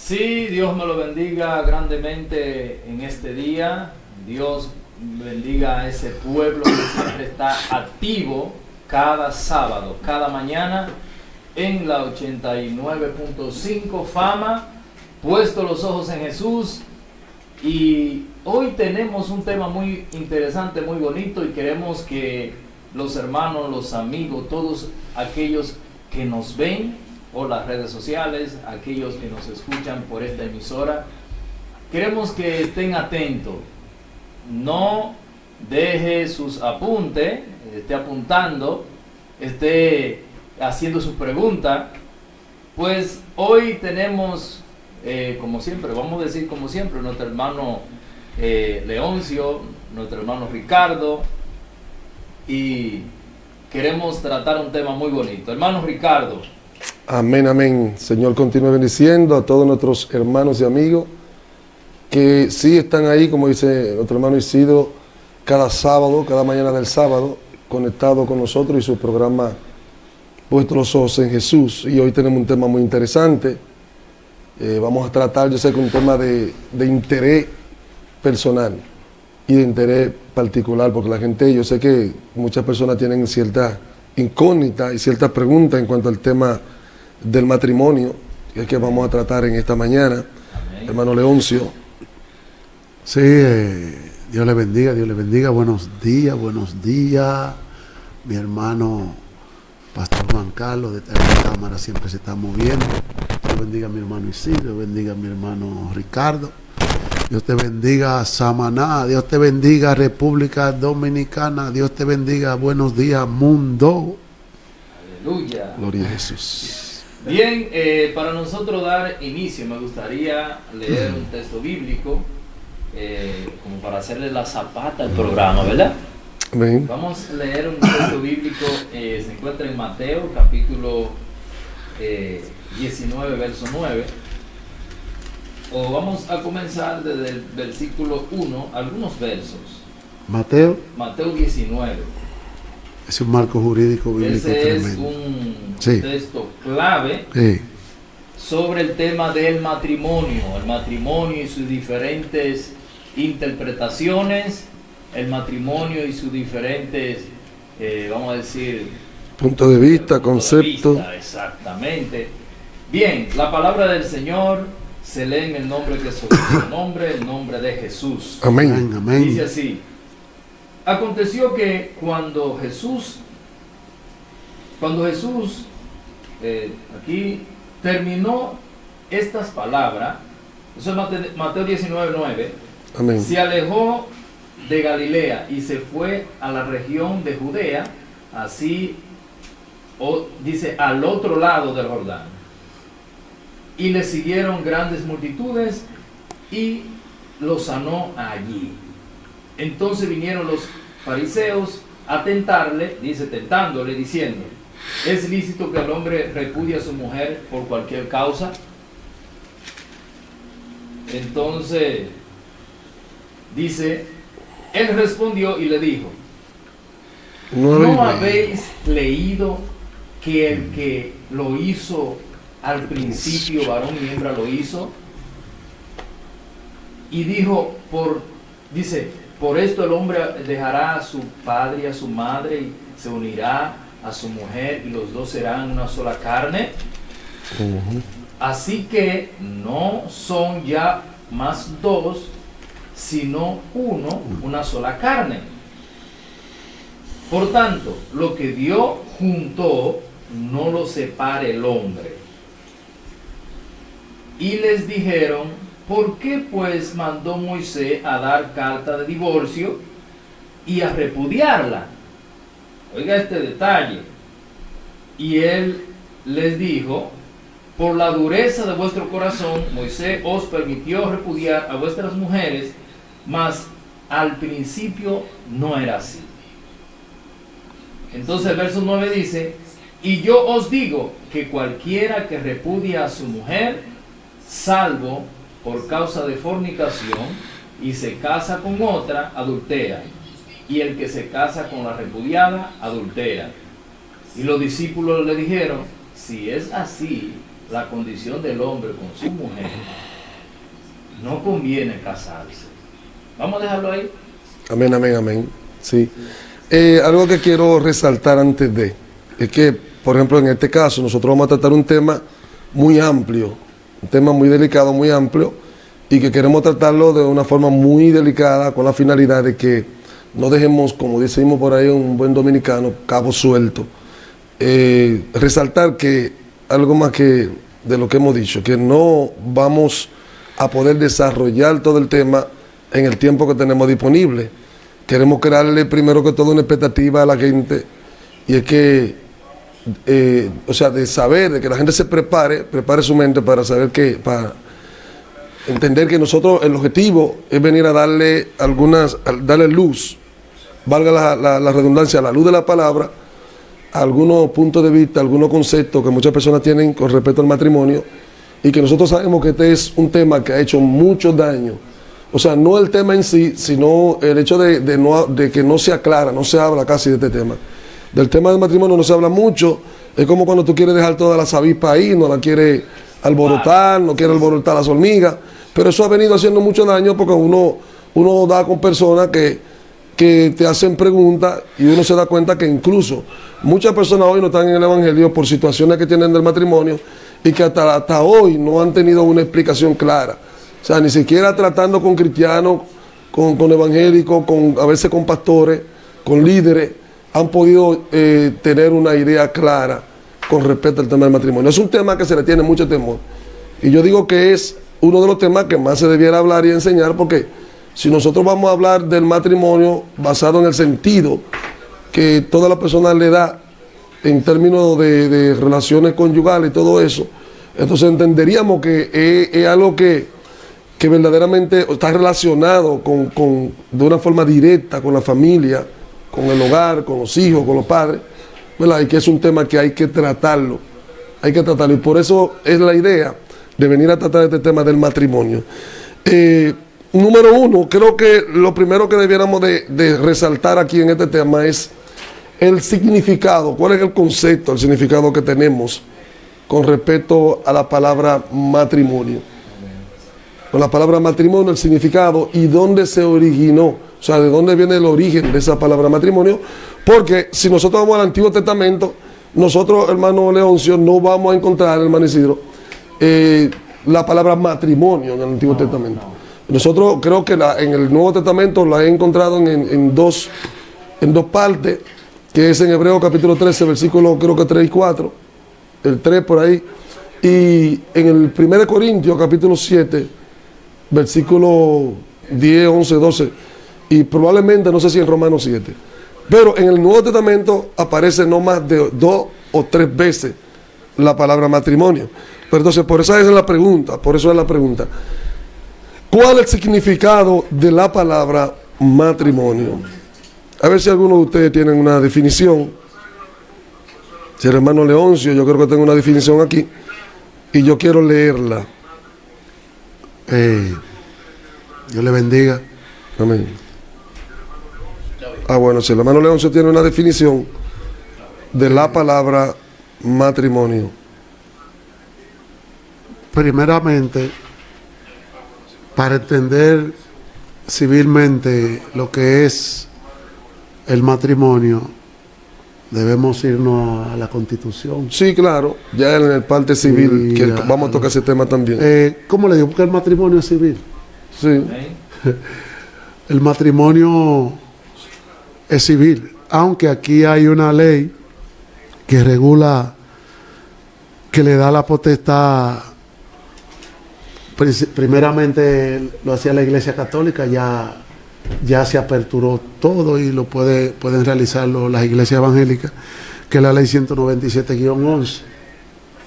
Sí, Dios me lo bendiga grandemente en este día. Dios bendiga a ese pueblo que siempre está activo cada sábado, cada mañana en la 89.5 Fama, puesto los ojos en Jesús. Y hoy tenemos un tema muy interesante, muy bonito, y queremos que los hermanos, los amigos, todos aquellos que nos ven por las redes sociales, aquellos que nos escuchan por esta emisora, queremos que estén atentos. No deje sus apuntes, esté apuntando, esté haciendo sus preguntas. Pues hoy tenemos, como siempre, vamos a decir como siempre, nuestro hermano Leoncio, nuestro hermano Ricardo, y queremos tratar un tema muy bonito. Hermano Ricardo. Amén, amén. Señor, continúe bendiciendo a todos nuestros hermanos y amigos que sí están ahí, como dice nuestro hermano Isidro, cada sábado, cada mañana del sábado, conectado con nosotros y su programa Puesto los Ojos en Jesús. Y hoy tenemos un tema muy interesante. Vamos a tratar, yo sé que un tema de interés personal y de interés particular, porque la gente, yo sé que muchas personas tienen ciertas incógnitas y ciertas preguntas en cuanto al tema del matrimonio, que es que vamos a tratar en esta mañana. Amén. Hermano Leoncio. Sí, Dios le bendiga, Dios le bendiga. Buenos días, mi hermano Pastor Juan Carlos de la cámara siempre se está moviendo. Dios bendiga a mi hermano Isidro, Dios bendiga a mi hermano Ricardo. Dios te bendiga Samaná, Dios te bendiga República Dominicana, Dios te bendiga, buenos días mundo. Aleluya. Gloria a Jesús. Bien, para nosotros dar inicio, me gustaría leer un texto bíblico, como para hacerle la zapata al programa, ¿verdad? Amén. Vamos a leer un texto bíblico, se encuentra en Mateo, capítulo 19, verso 9. O vamos a comenzar desde el versículo 1, algunos versos. Mateo 19. Es un marco jurídico bíblico Ese tremendo. Es un texto clave sobre el tema del matrimonio. El matrimonio y sus diferentes interpretaciones. El matrimonio y sus diferentes, vamos a decir, punto de vista, conceptos. Exactamente. Bien, la palabra del Señor se lee en el nombre que es su nombre, el nombre de Jesús. Amén. Amén. Dice así: aconteció que cuando Jesús aquí terminó estas palabras, eso es Mateo 19:9, Amén. se alejó de Galilea y se fue a la región de Judea, así dice, al otro lado del Jordán. Y le siguieron grandes multitudes y lo sanó allí. Entonces vinieron los fariseos a tentarle, tentándole, diciendo: ¿es lícito que el hombre repudie a su mujer por cualquier causa? Entonces dice, él respondió y le dijo: ¿no habéis leído que el que lo hizo al principio, varón y hembra lo hizo? Y dijo, por esto el hombre dejará a su padre y a su madre y se unirá a su mujer y los dos serán una sola carne. Así que no son ya más dos, sino uno, una sola carne. Por tanto, lo que Dios juntó, no lo separe el hombre. Y les dijeron: ¿por qué pues mandó Moisés a dar carta de divorcio y a repudiarla? Oiga este detalle. Y él les dijo: por la dureza de vuestro corazón, Moisés os permitió repudiar a vuestras mujeres, mas al principio no era así. Entonces el verso 9 dice: y yo os digo que cualquiera que repudia a su mujer, salvo por causa de fornicación, y se casa con otra, adultera, y el que se casa con la repudiada, adultera. Y los discípulos le dijeron: si es así, la condición del hombre con su mujer, no conviene casarse. Vamos a dejarlo ahí. Amén, amén, amén. Sí. Algo que quiero resaltar antes de, es que, por ejemplo, en este caso, nosotros vamos a tratar un tema muy amplio, un tema muy delicado, muy amplio, y que queremos tratarlo de una forma muy delicada, con la finalidad de que no dejemos, como decimos por ahí un buen dominicano, cabo suelto. Resaltar que algo más que de lo que hemos dicho, que no vamos a poder desarrollar todo el tema en el tiempo que tenemos disponible. Queremos crearle primero que todo una expectativa a la gente, y es que, o sea, de saber, de que la gente se prepare su mente para saber que, para entender que nosotros, el objetivo es venir a darle darle luz, valga la redundancia, la luz de la palabra, a algunos puntos de vista, algunos conceptos que muchas personas tienen con respecto al matrimonio, y que nosotros sabemos que este es un tema que ha hecho mucho daño. O sea, no el tema en sí, sino el hecho de que no se aclara, no se habla casi de este tema. Del tema del matrimonio no se habla mucho. Es como cuando tú quieres dejar todas las avispas ahí, no la quieres alborotar, no quieres alborotar las hormigas. Pero eso ha venido haciendo mucho daño, porque uno da con personas que te hacen preguntas, y uno se da cuenta que incluso muchas personas hoy no están en el Evangelio por situaciones que tienen del matrimonio, y que hasta hoy no han tenido una explicación clara. O sea, ni siquiera tratando con cristianos, con evangélicos, a veces con pastores, con líderes, han podido tener una idea clara con respecto al tema del matrimonio. Es un tema que se le tiene mucho temor. Y yo digo que es uno de los temas que más se debiera hablar y enseñar, porque si nosotros vamos a hablar del matrimonio basado en el sentido que toda la persona le da en términos de relaciones conyugales y todo eso, entonces entenderíamos que es algo que verdaderamente está relacionado de una forma directa con la familia, con el hogar, con los hijos, con los padres, ¿verdad? Y que es un tema que hay que tratarlo, y por eso es la idea de venir a tratar este tema del matrimonio. Número uno, creo que lo primero que debiéramos de resaltar aquí en este tema es el significado. ¿Cuál es el concepto, el significado que tenemos con respecto a la palabra matrimonio? Con la palabra matrimonio, el significado y dónde se originó, o sea, de dónde viene el origen de esa palabra matrimonio. Porque si nosotros vamos al Antiguo Testamento, nosotros, hermano Leoncio, no vamos a encontrar, hermano Isidro, la palabra matrimonio en el Antiguo Testamento. Nosotros creo que en el Nuevo Testamento la he encontrado en dos partes, que es en Hebreos capítulo 13, versículos creo que 3 y 4, el 3 por ahí, y en el 1 Corintios capítulo 7, versículo 10, 11, 12, y probablemente, no sé si en Romanos 7, pero en el Nuevo Testamento aparece no más de 2 o 3 veces la palabra matrimonio. Pero entonces, por eso es la pregunta, ¿cuál es el significado de la palabra matrimonio? A ver si alguno de ustedes tienen una definición. Si el hermano Leoncio, yo creo que tengo una definición aquí, y yo quiero leerla. Dios le bendiga. Amén. Bueno, si el hermano Leoncio tiene una definición de la palabra matrimonio. Primeramente, para entender civilmente lo que es el matrimonio, debemos irnos a la Constitución. Sí, claro, ya en el parte civil, que vamos a tocar ese tema también. ¿Cómo le digo? Porque el matrimonio es civil. Sí. El matrimonio es civil, aunque aquí hay una ley que regula, que le da la potestad. Primeramente lo hacía la Iglesia Católica, ya se aperturó todo y lo pueden realizarlo las iglesias evangélicas, que es la ley 197-11,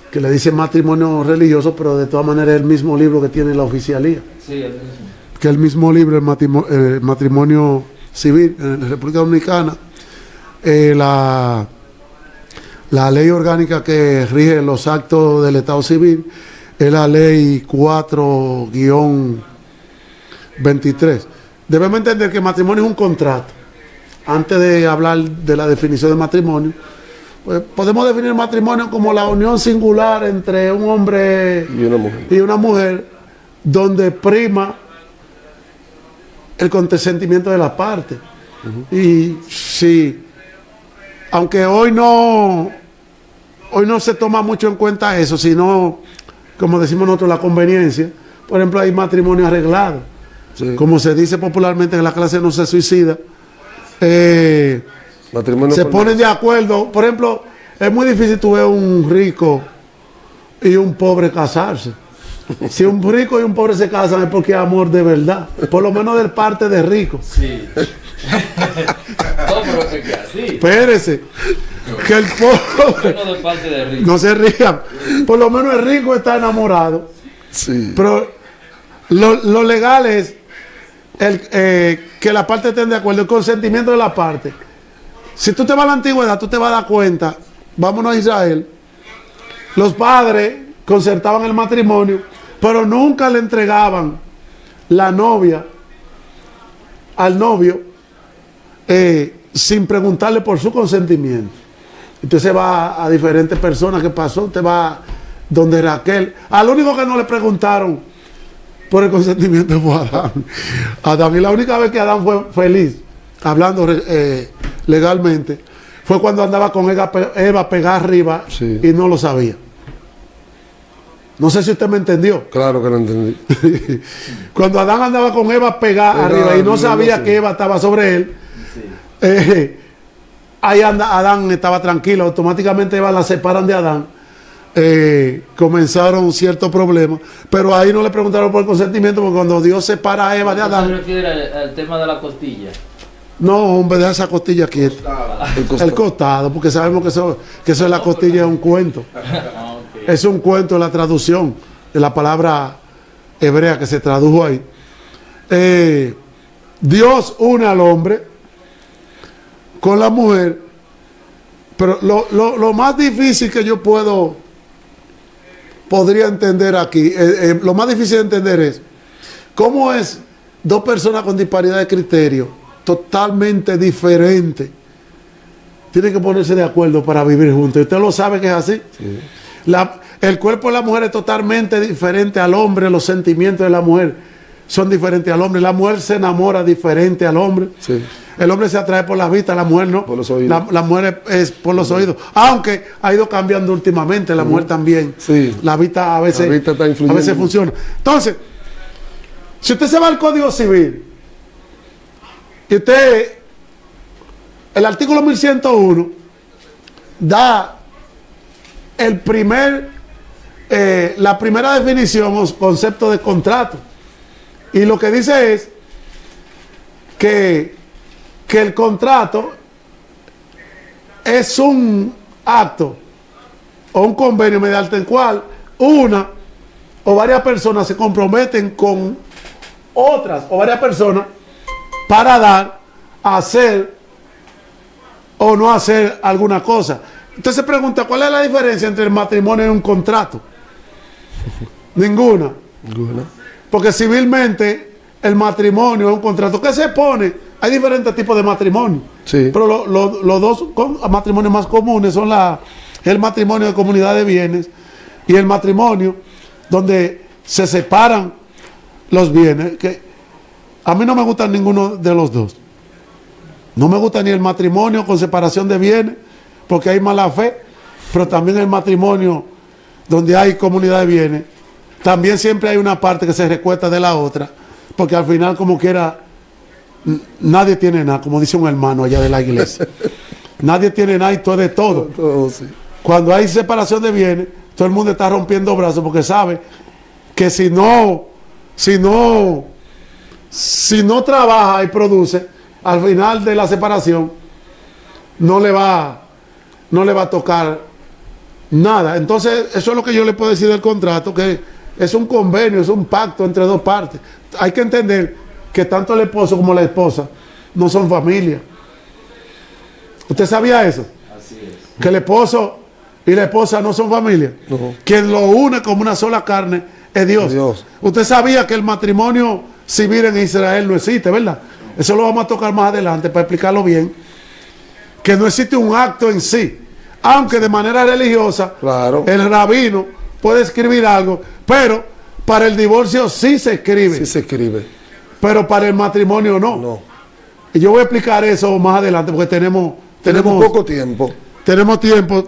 que le dice matrimonio religioso, pero de todas maneras es el mismo libro que tiene la oficialía. Sí, es que el mismo libro, el matrimonio civil en la República Dominicana, la ley orgánica que rige los actos del Estado Civil es la ley 4-23. Debemos entender que matrimonio es un contrato. Antes de hablar de la definición de matrimonio, Pues podemos definir el matrimonio como la unión singular entre un hombre y una mujer, donde prima el consentimiento de la parte. Y sí, aunque hoy no se toma mucho en cuenta eso, sino, como decimos nosotros, la conveniencia. Por ejemplo, hay matrimonio arreglado. Sí. Como se dice popularmente, en la clase no se suicida. Se ponen de acuerdo. Por ejemplo, es muy difícil tú ver un rico y un pobre casarse. Si un rico y un pobre se casan es porque es amor de verdad. Por lo menos de parte de rico. Sí. No, pero es que así. Espérese. Que el pobre... No, de parte de rico. No se rían. Por lo menos el rico está enamorado. Sí. Pero lo legal es que la parte estén de acuerdo, el consentimiento de la parte. Si tú te vas a la antigüedad, tú te vas a dar cuenta, vámonos a Israel, los padres concertaban el matrimonio, pero nunca le entregaban la novia al novio sin preguntarle por su consentimiento. Entonces va a diferentes personas. ¿Qué pasó? Usted va donde Raquel. Al único que no le preguntaron por el consentimiento fue Adán. Adán, y la única vez que Adán fue feliz, hablando legalmente, fue cuando andaba con Eva pegada arriba, sí, y no lo sabía. No sé si usted me entendió. Claro que lo entendí. Cuando Adán andaba con Eva pegada arriba y no sabía que Eva estaba sobre él, sí, ahí Adán estaba tranquilo. Automáticamente Eva la separan de Adán. Comenzaron ciertos problemas, pero ahí no le preguntaron por el consentimiento, porque cuando Dios separa a Eva de Adán. ¿Se refiere al tema de la costilla? No, hombre, deja esa costilla quieta. El costado, porque sabemos que eso es la costilla, es un cuento. Okay. Es un cuento, la traducción de la palabra hebrea que se tradujo ahí. Dios une al hombre con la mujer, pero lo más difícil que yo podría entender aquí, lo más difícil de entender es cómo es dos personas con disparidad de criterio totalmente diferentes tienen que ponerse de acuerdo para vivir juntos. Y usted lo sabe que es así. Sí. El cuerpo de la mujer es totalmente diferente al hombre, los sentimientos de la mujer son diferentes al hombre, la mujer se enamora diferente al hombre. Sí. El hombre se atrae por la vista, la mujer no. Por los oídos. La mujer es por los oídos. Aunque ha ido cambiando últimamente, la mujer también. Sí. La vista a veces funciona. Entonces, si usted se va al Código Civil y usted, el artículo 1101 da la primera definición o concepto de contrato. Y lo que dice es que el contrato es un acto o un convenio mediante el cual una o varias personas se comprometen con otras o varias personas para dar, hacer o no hacer alguna cosa. Usted se pregunta, ¿cuál es la diferencia entre el matrimonio y un contrato? Ninguna. Porque civilmente el matrimonio es un contrato que se pone. Hay diferentes tipos de matrimonio. Sí. Pero los dos matrimonios más comunes son el matrimonio de comunidad de bienes y el matrimonio donde se separan los bienes. Que a mí no me gusta ninguno de los dos. No me gusta ni el matrimonio con separación de bienes, porque hay mala fe, pero también el matrimonio donde hay comunidad de bienes, también siempre hay una parte que se recuesta de la otra, porque al final, como quiera, nadie tiene nada, como dice un hermano allá de la iglesia. Nadie tiene nada y todo es de todo. Todo sí. Cuando hay separación de bienes, todo el mundo está rompiendo brazos porque sabe que si no trabaja y produce, al final de la separación no le va a tocar nada. Entonces, eso es lo que yo le puedo decir del contrato, que es un convenio, es un pacto entre dos partes. Hay que entender que tanto el esposo como la esposa no son familia. ¿Usted sabía eso? Así es. Que el esposo y la esposa no son familia. Quien lo une como una sola carne es Dios. Usted sabía que el matrimonio civil en Israel no existe, ¿verdad? Eso lo vamos a tocar más adelante para explicarlo bien. Que no existe un acto en sí. Aunque de manera religiosa, Claro. el rabino puede escribir algo, pero para el divorcio sí se escribe, Sí se escribe. pero para el matrimonio no. No. Y yo voy a explicar eso más adelante porque tenemos Poco tiempo. tenemos tiempo.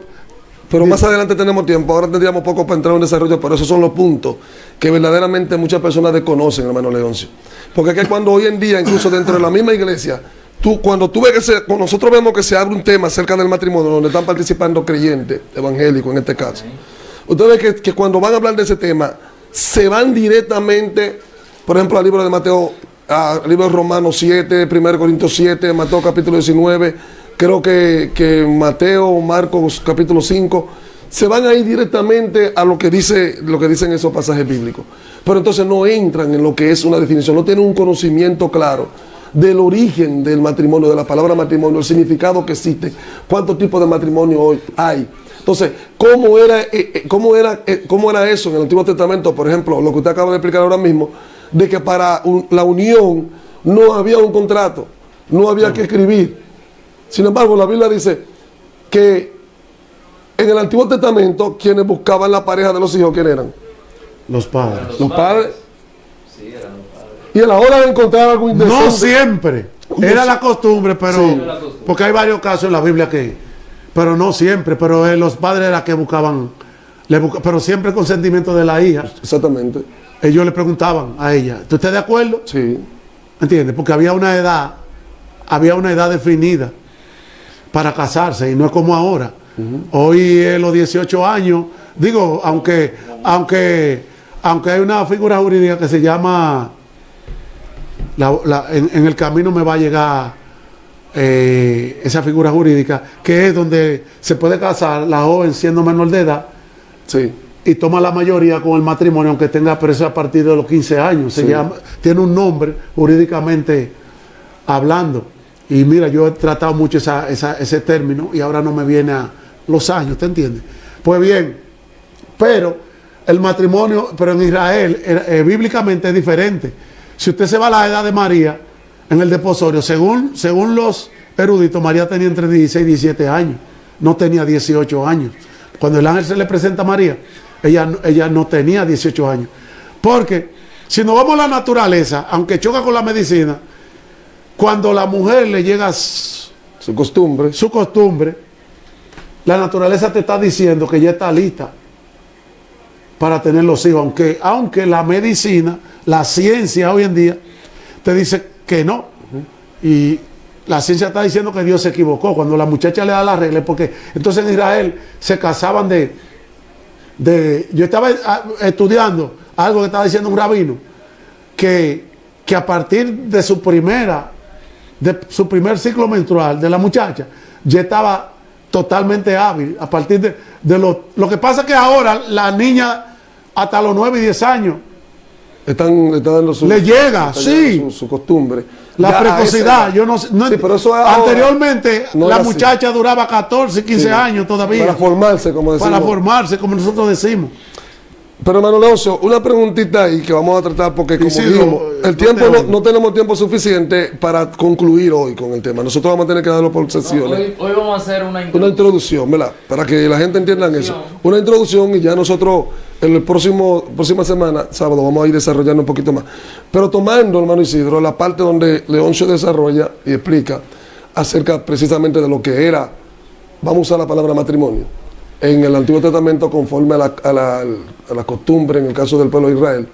Pero más adelante tenemos tiempo. Ahora tendríamos poco para entrar en desarrollo, pero esos son los puntos que verdaderamente muchas personas desconocen, hermano Leoncio. Porque es que cuando hoy en día, incluso dentro de la misma iglesia, cuando cuando nosotros vemos que se abre un tema acerca del matrimonio, donde están participando creyentes, evangélicos en este caso, usted ve que cuando van a hablar de ese tema, se van directamente, por ejemplo, al libro de Mateo, al libro de Romanos 7, 1 Corintios 7, Mateo capítulo 19, creo que Mateo, Marcos capítulo 5, se van a ir directamente a lo que dicen esos pasajes bíblicos. Pero entonces no entran en lo que es una definición, no tienen un conocimiento claro del origen del matrimonio, de la palabra matrimonio, el significado que existe, cuántos tipos de matrimonio hoy hay. Entonces, ¿cómo era eso en el Antiguo Testamento? Por ejemplo, lo que usted acaba de explicar ahora mismo, de que para la unión no había un contrato, no había que escribir. Sin embargo, la Biblia dice que en el Antiguo Testamento quienes buscaban la pareja de los hijos, ¿quién eran? Los padres. Los padres. Sí, eran los padres. Y a la hora de encontrar algo indecente. No siempre. Era la costumbre, pero Sí. porque hay varios casos en la Biblia pero no siempre, pero los padres eran que buscaban, pero siempre con consentimiento de la hija. Exactamente. Ellos le preguntaban a ella, ¿tú estás de acuerdo? Sí. ¿Entiendes? Porque había una edad definida para casarse y no es como ahora. Hoy es los 18 años, digo, aunque hay una figura jurídica que se llama, en el camino me va a llegar esa figura jurídica, que es donde se puede casar la joven siendo menor de edad Sí. y toma la mayoría con el matrimonio, aunque tenga preso a partir de los 15 años. Se Sí. llama, tiene un nombre jurídicamente hablando. Y mira, yo he tratado mucho ese término y ahora no me viene a los años, ¿te entiendes? Pues bien, pero el matrimonio, pero en Israel, bíblicamente es diferente. Si usted se va a la edad de María, en el desposorio, según los eruditos, María tenía entre 16 y 17 años, no tenía 18 años. Cuando el ángel se le presenta a María, ella no tenía 18 años. Porque si nos vamos a la naturaleza, aunque choca con la medicina, cuando la mujer le llega Su costumbre. la naturaleza te está diciendo que ya está lista para tener los hijos, aunque la medicina, la ciencia hoy en día te dice que no. Y la ciencia está diciendo que Dios se equivocó cuando la muchacha le da la regla, porque entonces en Israel se casaban yo estaba estudiando algo que estaba diciendo un rabino, que a partir de su primer ciclo menstrual de la muchacha ya estaba totalmente hábil. A partir de lo que pasa es que ahora la niña hasta los 9 y 10 años Están dando le llega, sí, su costumbre. la Ya, precocidad. esa- Yo no, Sí, pero eso es anteriormente no la era así. muchacha duraba 14, 15 Sí. años todavía Para formarse, como decimos. para formarse, como nosotros decimos. Pero hermano Leoncio, una preguntita ahí que vamos a tratar porque como sí, dijimos, no, el tiempo no te no tenemos tiempo suficiente para concluir hoy con el tema. Nosotros vamos a tener que darlo por No, sesiones. hoy vamos a hacer una Una introducción, ¿verdad? Para que la gente entienda eso. Una introducción y ya nosotros en el próxima semana, sábado, vamos a ir desarrollando un poquito más. Pero tomando, hermano Isidro, la parte donde Leoncio desarrolla y explica acerca precisamente de lo que era, vamos a usar la palabra matrimonio, en el Antiguo Testamento conforme a la costumbre en el caso del pueblo de Israel.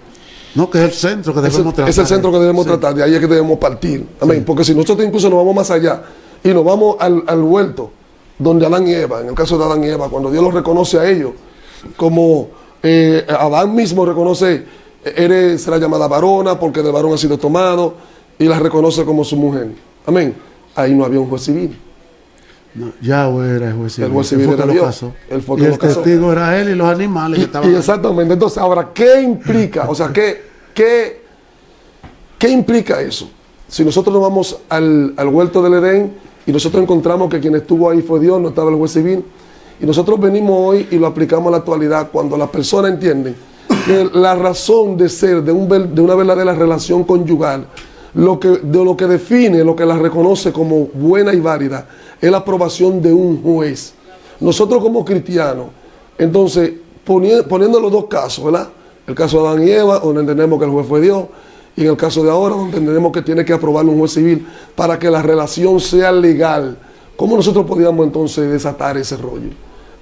No, que es el centro que debemos tratar. Es el centro que debemos Sí. tratar, de ahí es que debemos partir. Amén. Sí. Porque si nosotros incluso nos vamos más allá y nos vamos al huerto, donde Adán y Eva, en el caso de Adán y Eva, cuando Dios los reconoce a ellos, como Adán mismo reconoce, será llamada varona porque de varón ha sido tomado, y la reconoce como su mujer. Amén. Ahí no había un juez civil. No, Yahweh era el juez civil. El juez civil Él fue era que lo Dios. casó. Él fue Y que el lo casó. testigo era él y los animales que estaban Y ahí. exactamente. Entonces, ahora, ¿qué implica? O sea, ¿qué implica eso? Si nosotros nos vamos al huerto del Edén y nosotros encontramos que quien estuvo ahí fue Dios, no estaba el juez civil, y nosotros venimos hoy y lo aplicamos a la actualidad, cuando las personas entienden que la razón de ser de una verdadera relación conyugal, de lo que define, lo que la reconoce como buena y válida, es la aprobación de un juez. nosotros como cristianos, entonces, poniendo los dos casos, ¿verdad? El caso de Adán y Eva, donde entendemos que el juez fue Dios, y en el caso de ahora, donde entendemos que tiene que aprobarlo un juez civil para que la relación sea legal. ¿Cómo nosotros podíamos entonces desatar ese rollo,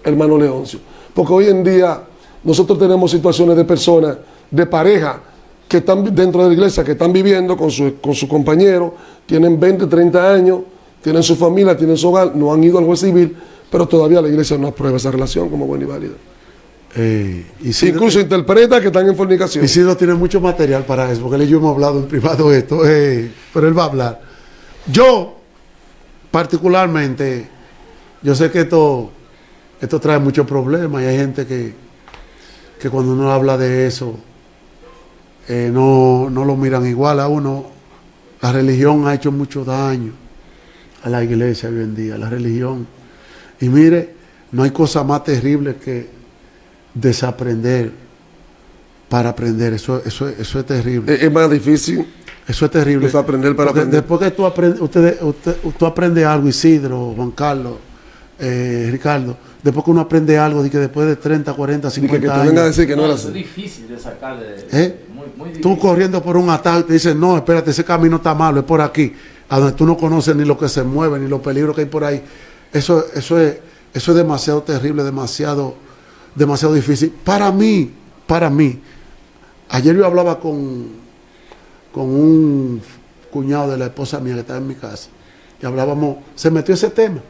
hermano Leoncio? Porque hoy en día nosotros tenemos situaciones de personas, de pareja, que están dentro de la iglesia, que están viviendo con su compañero, tienen 20, 30 años, tienen su familia, tienen su hogar, no han ido al juez civil, pero todavía la iglesia no aprueba esa relación como buena y válida. Incluso interpreta que están en fornicación. Isidro tiene mucho material para eso, porque él y yo hemos hablado en privado de esto, pero él va a hablar. Yo, particularmente, yo sé que esto trae muchos problemas y hay gente que cuando uno habla de eso, no lo miran igual a uno. La religión ha hecho mucho daño a la iglesia hoy en día, la religión. Y mire, no hay cosa más terrible que desaprender para aprender. Eso es terrible. Es más difícil. Eso es terrible. Desaprender para aprender. Después que tú aprendes algo, Isidro, Juan Carlos, Ricardo, después que uno aprende algo, de que después de 30, 40, 50 que años. Te venga a decir que no era así. Es difícil de sacar muy difícil. Tú corriendo por un atajo y te dicen, no, espérate, ese camino está malo, es por aquí. A donde tú no conoces ni lo que se mueve, ni los peligros que hay por ahí. Eso es demasiado terrible, demasiado difícil. Para mí, ayer yo hablaba con un cuñado de la esposa mía que estaba en mi casa, y hablábamos, se metió ese tema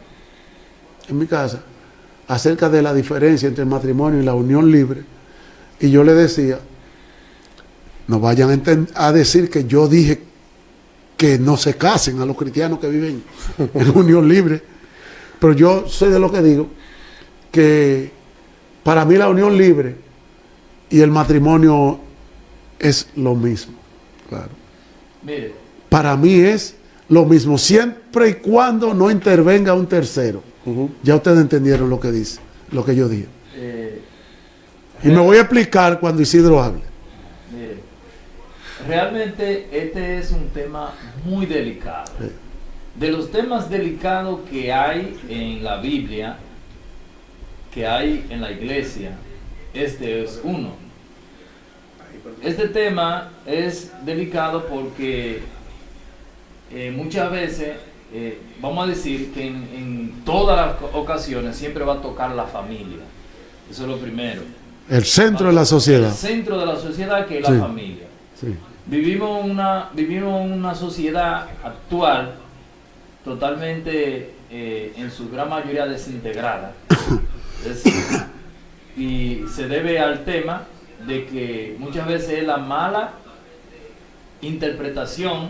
en mi casa, acerca de la diferencia entre el matrimonio y la unión libre, y yo le decía, no vayan a decir que yo dije que no se casen a los cristianos que viven en unión libre, pero yo soy de lo que digo, que para mí la unión libre y el matrimonio es lo mismo. Claro. Mire, para mí es lo mismo, siempre y cuando no intervenga un tercero. Ya ustedes entendieron lo que dice, lo que yo dije. Y me voy a explicar cuando Isidro hable. Mire, realmente este es un tema muy delicado. Sí. De los temas delicados que hay en la Biblia, que hay en la iglesia, este es uno. Este tema es delicado porque muchas veces, vamos a decir que en todas las ocasiones siempre va a tocar la familia. Eso es lo primero. El centro de la sociedad. El centro de la sociedad, que es Sí. la familia. Sí. Vivimos una sociedad actual totalmente, en su gran mayoría, desintegrada. Es decir, y se debe al tema de que muchas veces es la mala interpretación,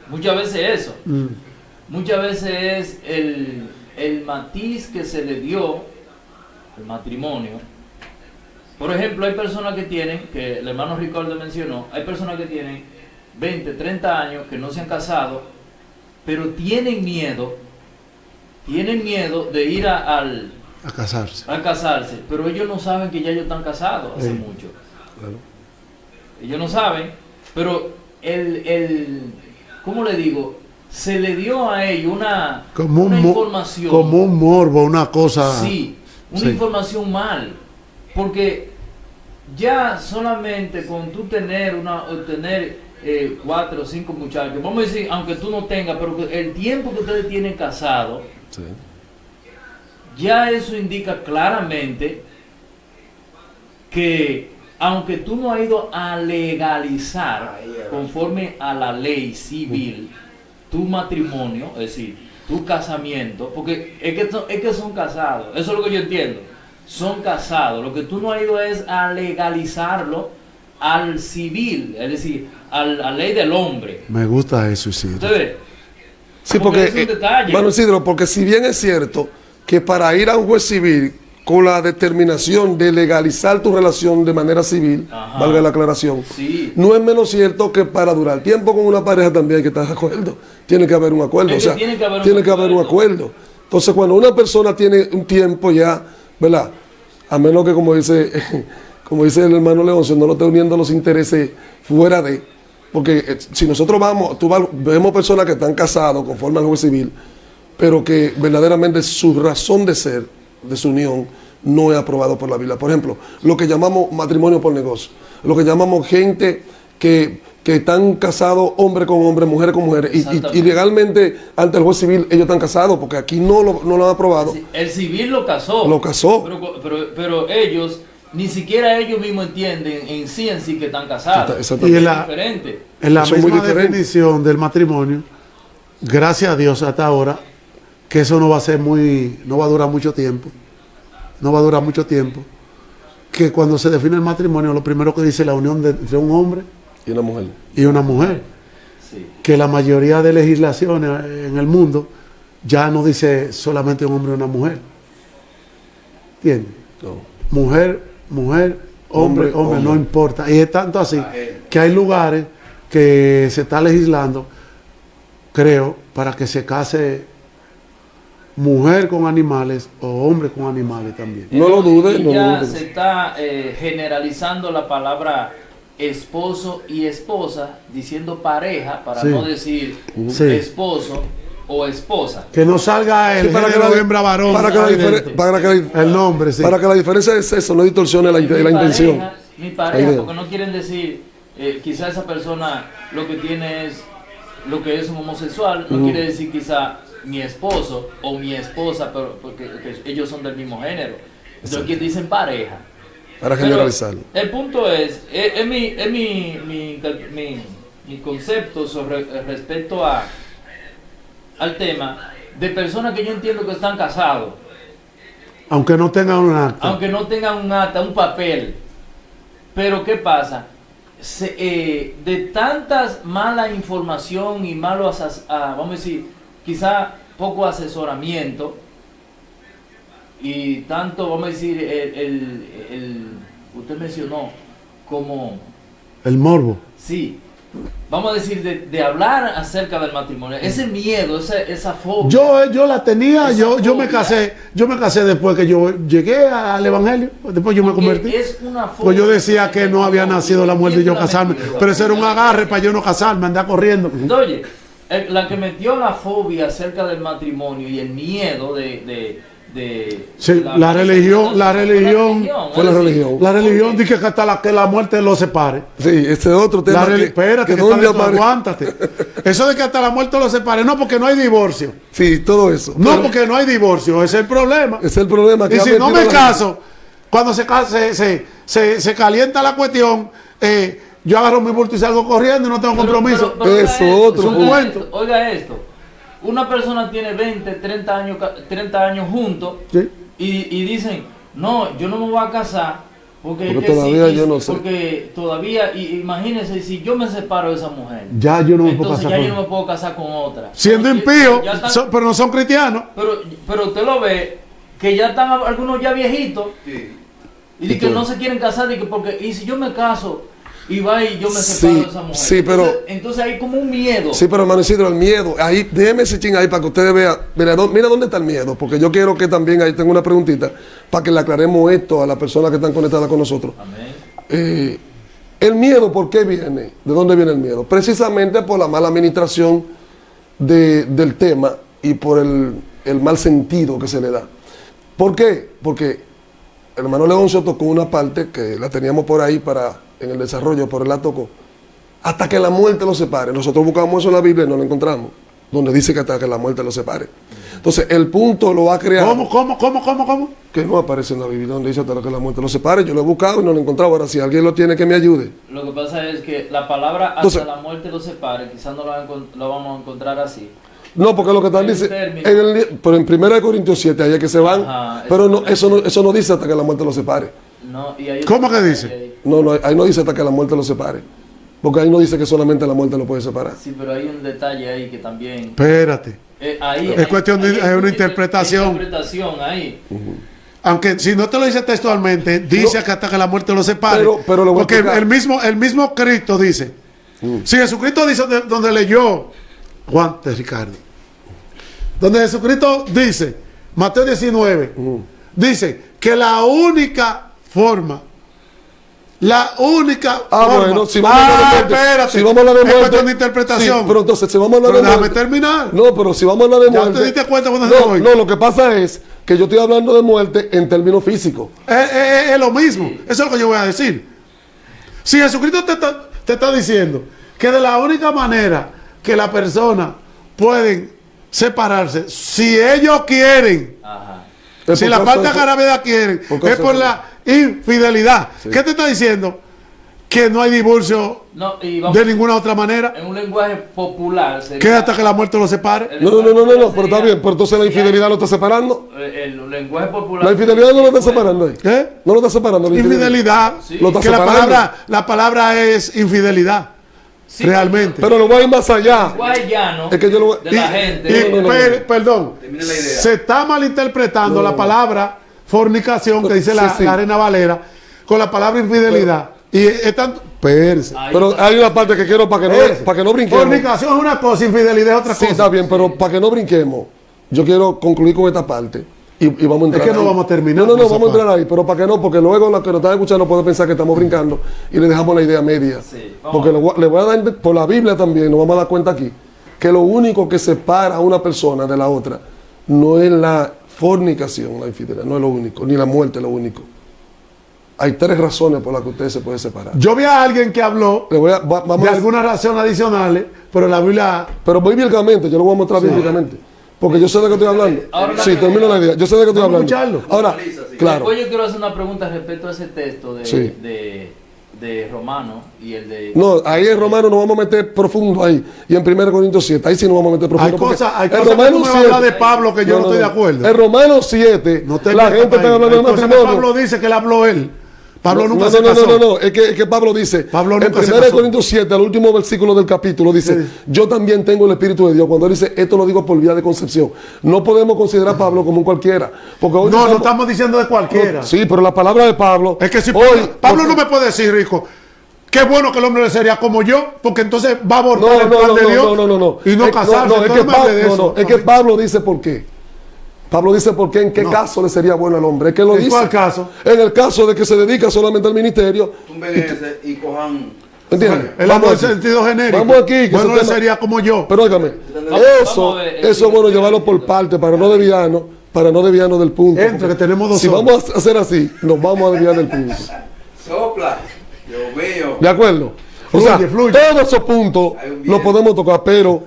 muchas veces eso, muchas veces es el matiz que se le dio al matrimonio. Por ejemplo, hay personas que tienen, que el hermano Ricardo mencionó, hay personas que tienen 20, 30 años que no se han casado, pero tienen miedo de ir a casarse, pero ellos no saben que ya ellos están casados hace mucho. Claro. Ellos no saben, pero ¿cómo le digo? Se le dio a ellos una información. Como un morbo, una cosa. Sí, una información mal. Porque ya solamente con tú tener 4 o 5 muchachos, vamos a decir, aunque tú no tengas, pero el tiempo que ustedes tienen casados, Sí. ya eso indica claramente que aunque tú no has ido a legalizar conforme a la ley civil tu matrimonio, es decir, tu casamiento, porque es que son casados, eso es lo que yo entiendo, son casados, lo que tú no has ido es a legalizarlo al civil, es decir, a la ley del hombre. Me gusta eso, Isidro. ¿Usted ve? Sí, Porque porque, es un detalle. bueno, Isidro, porque si bien es cierto que para ir a un juez civil con la determinación de legalizar tu relación de manera civil, Ajá. valga la aclaración, Sí. no es menos cierto que para durar tiempo con una pareja también hay que estar de acuerdo. Tiene que haber un acuerdo. Es O que sea, tiene que haber un tiene que haber un acuerdo. acuerdo. Entonces, cuando una persona tiene un tiempo ya, ¿verdad? A menos que, como dice el hermano Leoncio, no lo esté uniendo los intereses fuera de. Porque si nosotros vemos personas que están casados conforme al juez civil, pero que verdaderamente su razón de ser de su unión no es aprobado por la Biblia. Por ejemplo, lo que llamamos matrimonio por negocio, lo que llamamos gente que están casados hombre con hombre, mujer con mujer, y legalmente ante el juez civil ellos están casados, porque aquí no lo han aprobado. El civil lo casó. Lo casó. Pero ellos, ni siquiera ellos mismos entienden en sí que están casados. Exactamente. Y es diferente. En la Eso es muy misma diferente. definición del matrimonio, gracias a Dios hasta ahora, que eso no va a durar mucho tiempo. No va a durar mucho tiempo. Que cuando se define el matrimonio, lo primero que dice la unión entre un hombre Y una mujer. y una mujer. Sí. Que la mayoría de legislaciones en el mundo ya no dice solamente un hombre y una mujer. ¿Entiendes? No. Mujer, hombre, no importa. Y es tanto así que hay lugares que se está legislando, creo, para que se case mujer con animales o hombre con animales también. No lo dudes, Y no ya lo dudes. se está generalizando la palabra esposo y esposa, diciendo pareja, para Sí. no decir Sí. esposo o esposa. Que no salga el Sí, para que género la- hembra varón. para que la evidente. el nombre, sí. Para que la diferencia de sexo no distorsione la Mi intención. Mi La pareja, idea. porque no quieren decir, quizá esa persona lo que tiene es, lo que es un homosexual, no quiere decir quizá mi esposo o mi esposa, pero porque ellos son del mismo género. Entonces aquí dicen pareja. Para Pero generalizarlo. el punto es mi concepto sobre respecto al tema de personas que yo entiendo que están casados, Aunque no tengan un acta. aunque no tengan un acta, un papel. Pero ¿qué pasa? De tantas mala información y malos, vamos a decir, quizá poco asesoramiento y tanto, vamos a decir, usted mencionó como, El morbo. sí, vamos a decir, de hablar acerca del matrimonio, ese miedo, esa fobia. Yo la tenía, Esa yo me fobia. casé después que yo llegué al evangelio, después yo me Porque convertí. es una fobia. Pues yo decía que no había nacido la muerte de yo casarme, pero eso era un agarre para yo no casarme, andar corriendo. Oye, la que metió la fobia acerca del matrimonio y el miedo Sí, la religión. Fue la religión. La religión dice que hasta que la muerte los separe. Sí, ese es otro tema. Espérate, que dónde padre, tú apare- aguántate. Eso de que hasta la muerte los separe, no, porque no hay divorcio. Sí, todo eso. No, Pero porque no hay divorcio, ese es el problema. ese es el problema. Que Y ha si no metido me la- caso, cuando se calienta la cuestión, yo agarro mi bulto y salgo corriendo y no tengo compromiso. Pero oiga Eso, esto, otro oiga punto. esto, oiga esto. Una persona tiene 20, 30 años juntos Sí. y dicen, no, yo no me voy a casar porque es Porque que todavía si- yo no sé. Porque todavía, imagínense, si yo me separo de esa mujer, Ya yo no me puedo entonces casar ya con yo no me puedo casar con otra. Siendo Porque impío, ya están- pero no son cristianos. pero usted lo ve, que ya están algunos ya viejitos y de que no se quieren casar, de que porque, y si yo me caso y va y yo me separo de esa mujer. sí, pero- entonces hay como un miedo. Sí, pero hermano Isidro, el miedo. Ahí, déjeme ese ching ahí para que ustedes vean. Mira dónde está el miedo. Porque yo quiero que también ahí tengo una preguntita para que le aclaremos esto a las personas que están conectadas con nosotros. Amén. El miedo, ¿por qué viene? ¿De dónde viene el miedo? Precisamente por la mala administración del tema y por el mal sentido que se le da. ¿Por qué? Porque el hermano Leoncio tocó una parte que la teníamos por ahí en el desarrollo, pero él la tocó. Hasta que la muerte los separe. Nosotros buscamos eso en la Biblia y no lo encontramos. Donde dice que hasta que la muerte los separe. Entonces, el punto lo va a crear. ¿Cómo? Que no aparece en la Biblia donde dice hasta que la muerte los separe. Yo lo he buscado y no lo he encontrado. Ahora, si alguien lo tiene, que me ayude. Lo que pasa es que la palabra hasta Entonces- la muerte lo separe, quizás no lo vamos a encontrar así. No, porque lo que están Hay un dice, término. pero en 1 Corintios 7, ahí es que se van, Ajá, pero no, eso no dice hasta que la muerte los separe. No, y hay ¿Cómo otro que detalle dice? ahí. No, ahí no dice hasta que la muerte los separe. Porque ahí no dice que solamente la muerte lo puede separar. Sí, pero hay un detalle ahí que también... Espérate. ahí Es cuestión de- hay es una mucha interpretación. interpretación ahí. Aunque si no te lo dice textualmente, dice No. que hasta que la muerte los separe. Pero lo voy a Porque explicar. el mismo Cristo dice. Si Jesucristo dice donde leyó Juan de Ricardo. Donde Jesucristo dice, Mateo 19, dice que la única forma. Bueno, si vamos a hablar de muerte, espérate. si vamos a hablar de Es muerte, cuestión de interpretación. sí, pero entonces si vamos a hablar Pero de déjame muerte, terminar. no, pero si vamos a hablar de Ya muerte, te diste cuenta cuando se no, voy. no, lo que pasa es que yo estoy hablando de muerte en términos físicos. Es lo mismo. Eso es lo que yo voy a decir. Si Jesucristo te está diciendo que de la única manera que las personas pueden separarse, si ellos quieren, Ajá. si la parte de gravedad quieren, es por la infidelidad. Sí. ¿Qué te está diciendo? Que no hay divorcio No, y vamos, de ninguna otra manera. en un lenguaje popular sería, Que hasta que la muerte lo separe. el No, lenguaje pero está sería- bien, pero entonces la infidelidad lo está separando. El lenguaje popular. La infidelidad no lo está separando ahí. ¿Qué? No lo está separando. la Infidelidad. Sí. Lo está Que separando. la palabra es infidelidad. Sí, realmente. Pero lo voy a ir más allá. el lenguaje llano Es que yo lo- de la gente. Perdón, Termina la idea. se está malinterpretando la palabra fornicación que dice Sí, la, sí. la Reina Valera con la palabra infidelidad. Y es tanto. Espérense. Ahí Pero está. hay una parte que quiero para que no brinquemos. Fornicación es una cosa, infidelidad es otra Sí, cosa. está bien, pero para que no brinquemos, yo quiero concluir con esta parte. Y vamos a entrar. que no ahí. vamos a terminar No, con esa vamos a entrar parte. ahí, pero para que no, porque luego los que nos están escuchando pueden pensar que estamos brincando y le dejamos la idea media. Sí, vamos. Porque le voy a dar, por la Biblia también, nos vamos a dar cuenta aquí, que lo único que separa a una persona de la otra no es la fornicación, la infidelidad, no es lo único, ni la muerte es lo único. Hay 3 razones por las que usted se puede separar. Yo vi a alguien que habló Vamos de a algunas razones adicionales, pero la Biblia. Pero bíblicamente, yo lo voy a mostrar bíblicamente. Porque yo sé de qué estoy hablando. Ahora la Sí, pregunta- termino la idea. Yo sé de qué estoy Vamos a hablando. escucharlo. Ahora, Normaliza, sí. claro. Después yo quiero hacer una pregunta respecto a ese texto de, Sí. de Romano y el de... No, ahí en Romano nos vamos a meter profundo ahí. Y en 1 Corintios 7, ahí sí nos vamos a meter profundo. Hay porque cosas en que tú Romanos me vas a hablar de Pablo que yo no estoy de acuerdo. En Romanos 7, No te la metas gente ahí. está hablando Hay de cosas que matrimonio. Pablo dice que él habló él. Pablo nunca no, se casó. no, es que Pablo dice, Pablo en nunca se 1 casó. Corintios 7, al último versículo del capítulo, dice, Sí. yo también tengo el Espíritu de Dios. Cuando él dice, esto lo digo por vía de concepción. No podemos considerar a Pablo como un cualquiera. Porque hoy No estamos diciendo de cualquiera. Sí, pero la palabra de Pablo... Es que si hoy, Pablo no me puede decir, Rico, qué bueno que el hombre sería como yo, porque entonces va a abortar el plan de Dios y no casarse. es Entonces que no me hable de Pablo, eso. es que Pablo dice por qué. Pablo dice por qué, en qué caso le sería bueno al hombre. Es que lo ¿En dice. cuál caso? En el caso de que se dedica solamente al ministerio. Tumben ese y cojan. ¿Entiendes? Él Vamos habló en aquí. sentido genérico. Vamos aquí. que Bueno, ese él tema- sería como yo. Pero óigame, Vamos eso, a ver, eso es bueno llevarlo por parte para no desviarnos del punto. Entre, Porque que tenemos 2 si horas. vamos a hacer así, nos vamos a desviar del punto. Sopla. Dios mío. ¿De acuerdo? Fluye, o sea, fluye. todos esos puntos Hay un los viento. podemos tocar, pero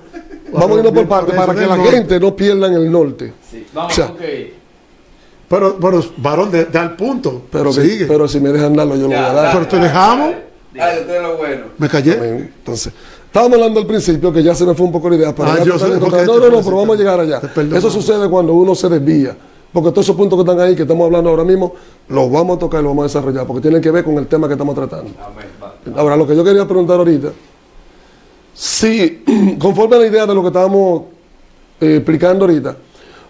vamos a irnos por viento parte de para eso que del la norte. gente no pierda en el norte. Sí, vamos, O sea, ok. Pero varón, da el punto. Pero, sigue. pero si me dejan darlo, yo lo voy a dar. Pero te dejamos. Ay, usted es lo bueno. Me callé. Amén. Entonces, estábamos hablando al principio que ya se me fue un poco la idea. Pero Ah, ya yo tratar sé de por qué encontrar- te no, no, parece, pero vamos a llegar allá. te perdonamos. Eso sucede cuando uno se desvía. Porque todos esos puntos que están ahí, que estamos hablando ahora mismo, los vamos a tocar y los vamos a desarrollar, porque tienen que ver con el tema que estamos tratando. Amén, va. Ahora, lo que yo quería preguntar ahorita, si, conforme a la idea de lo que estábamos explicando ahorita,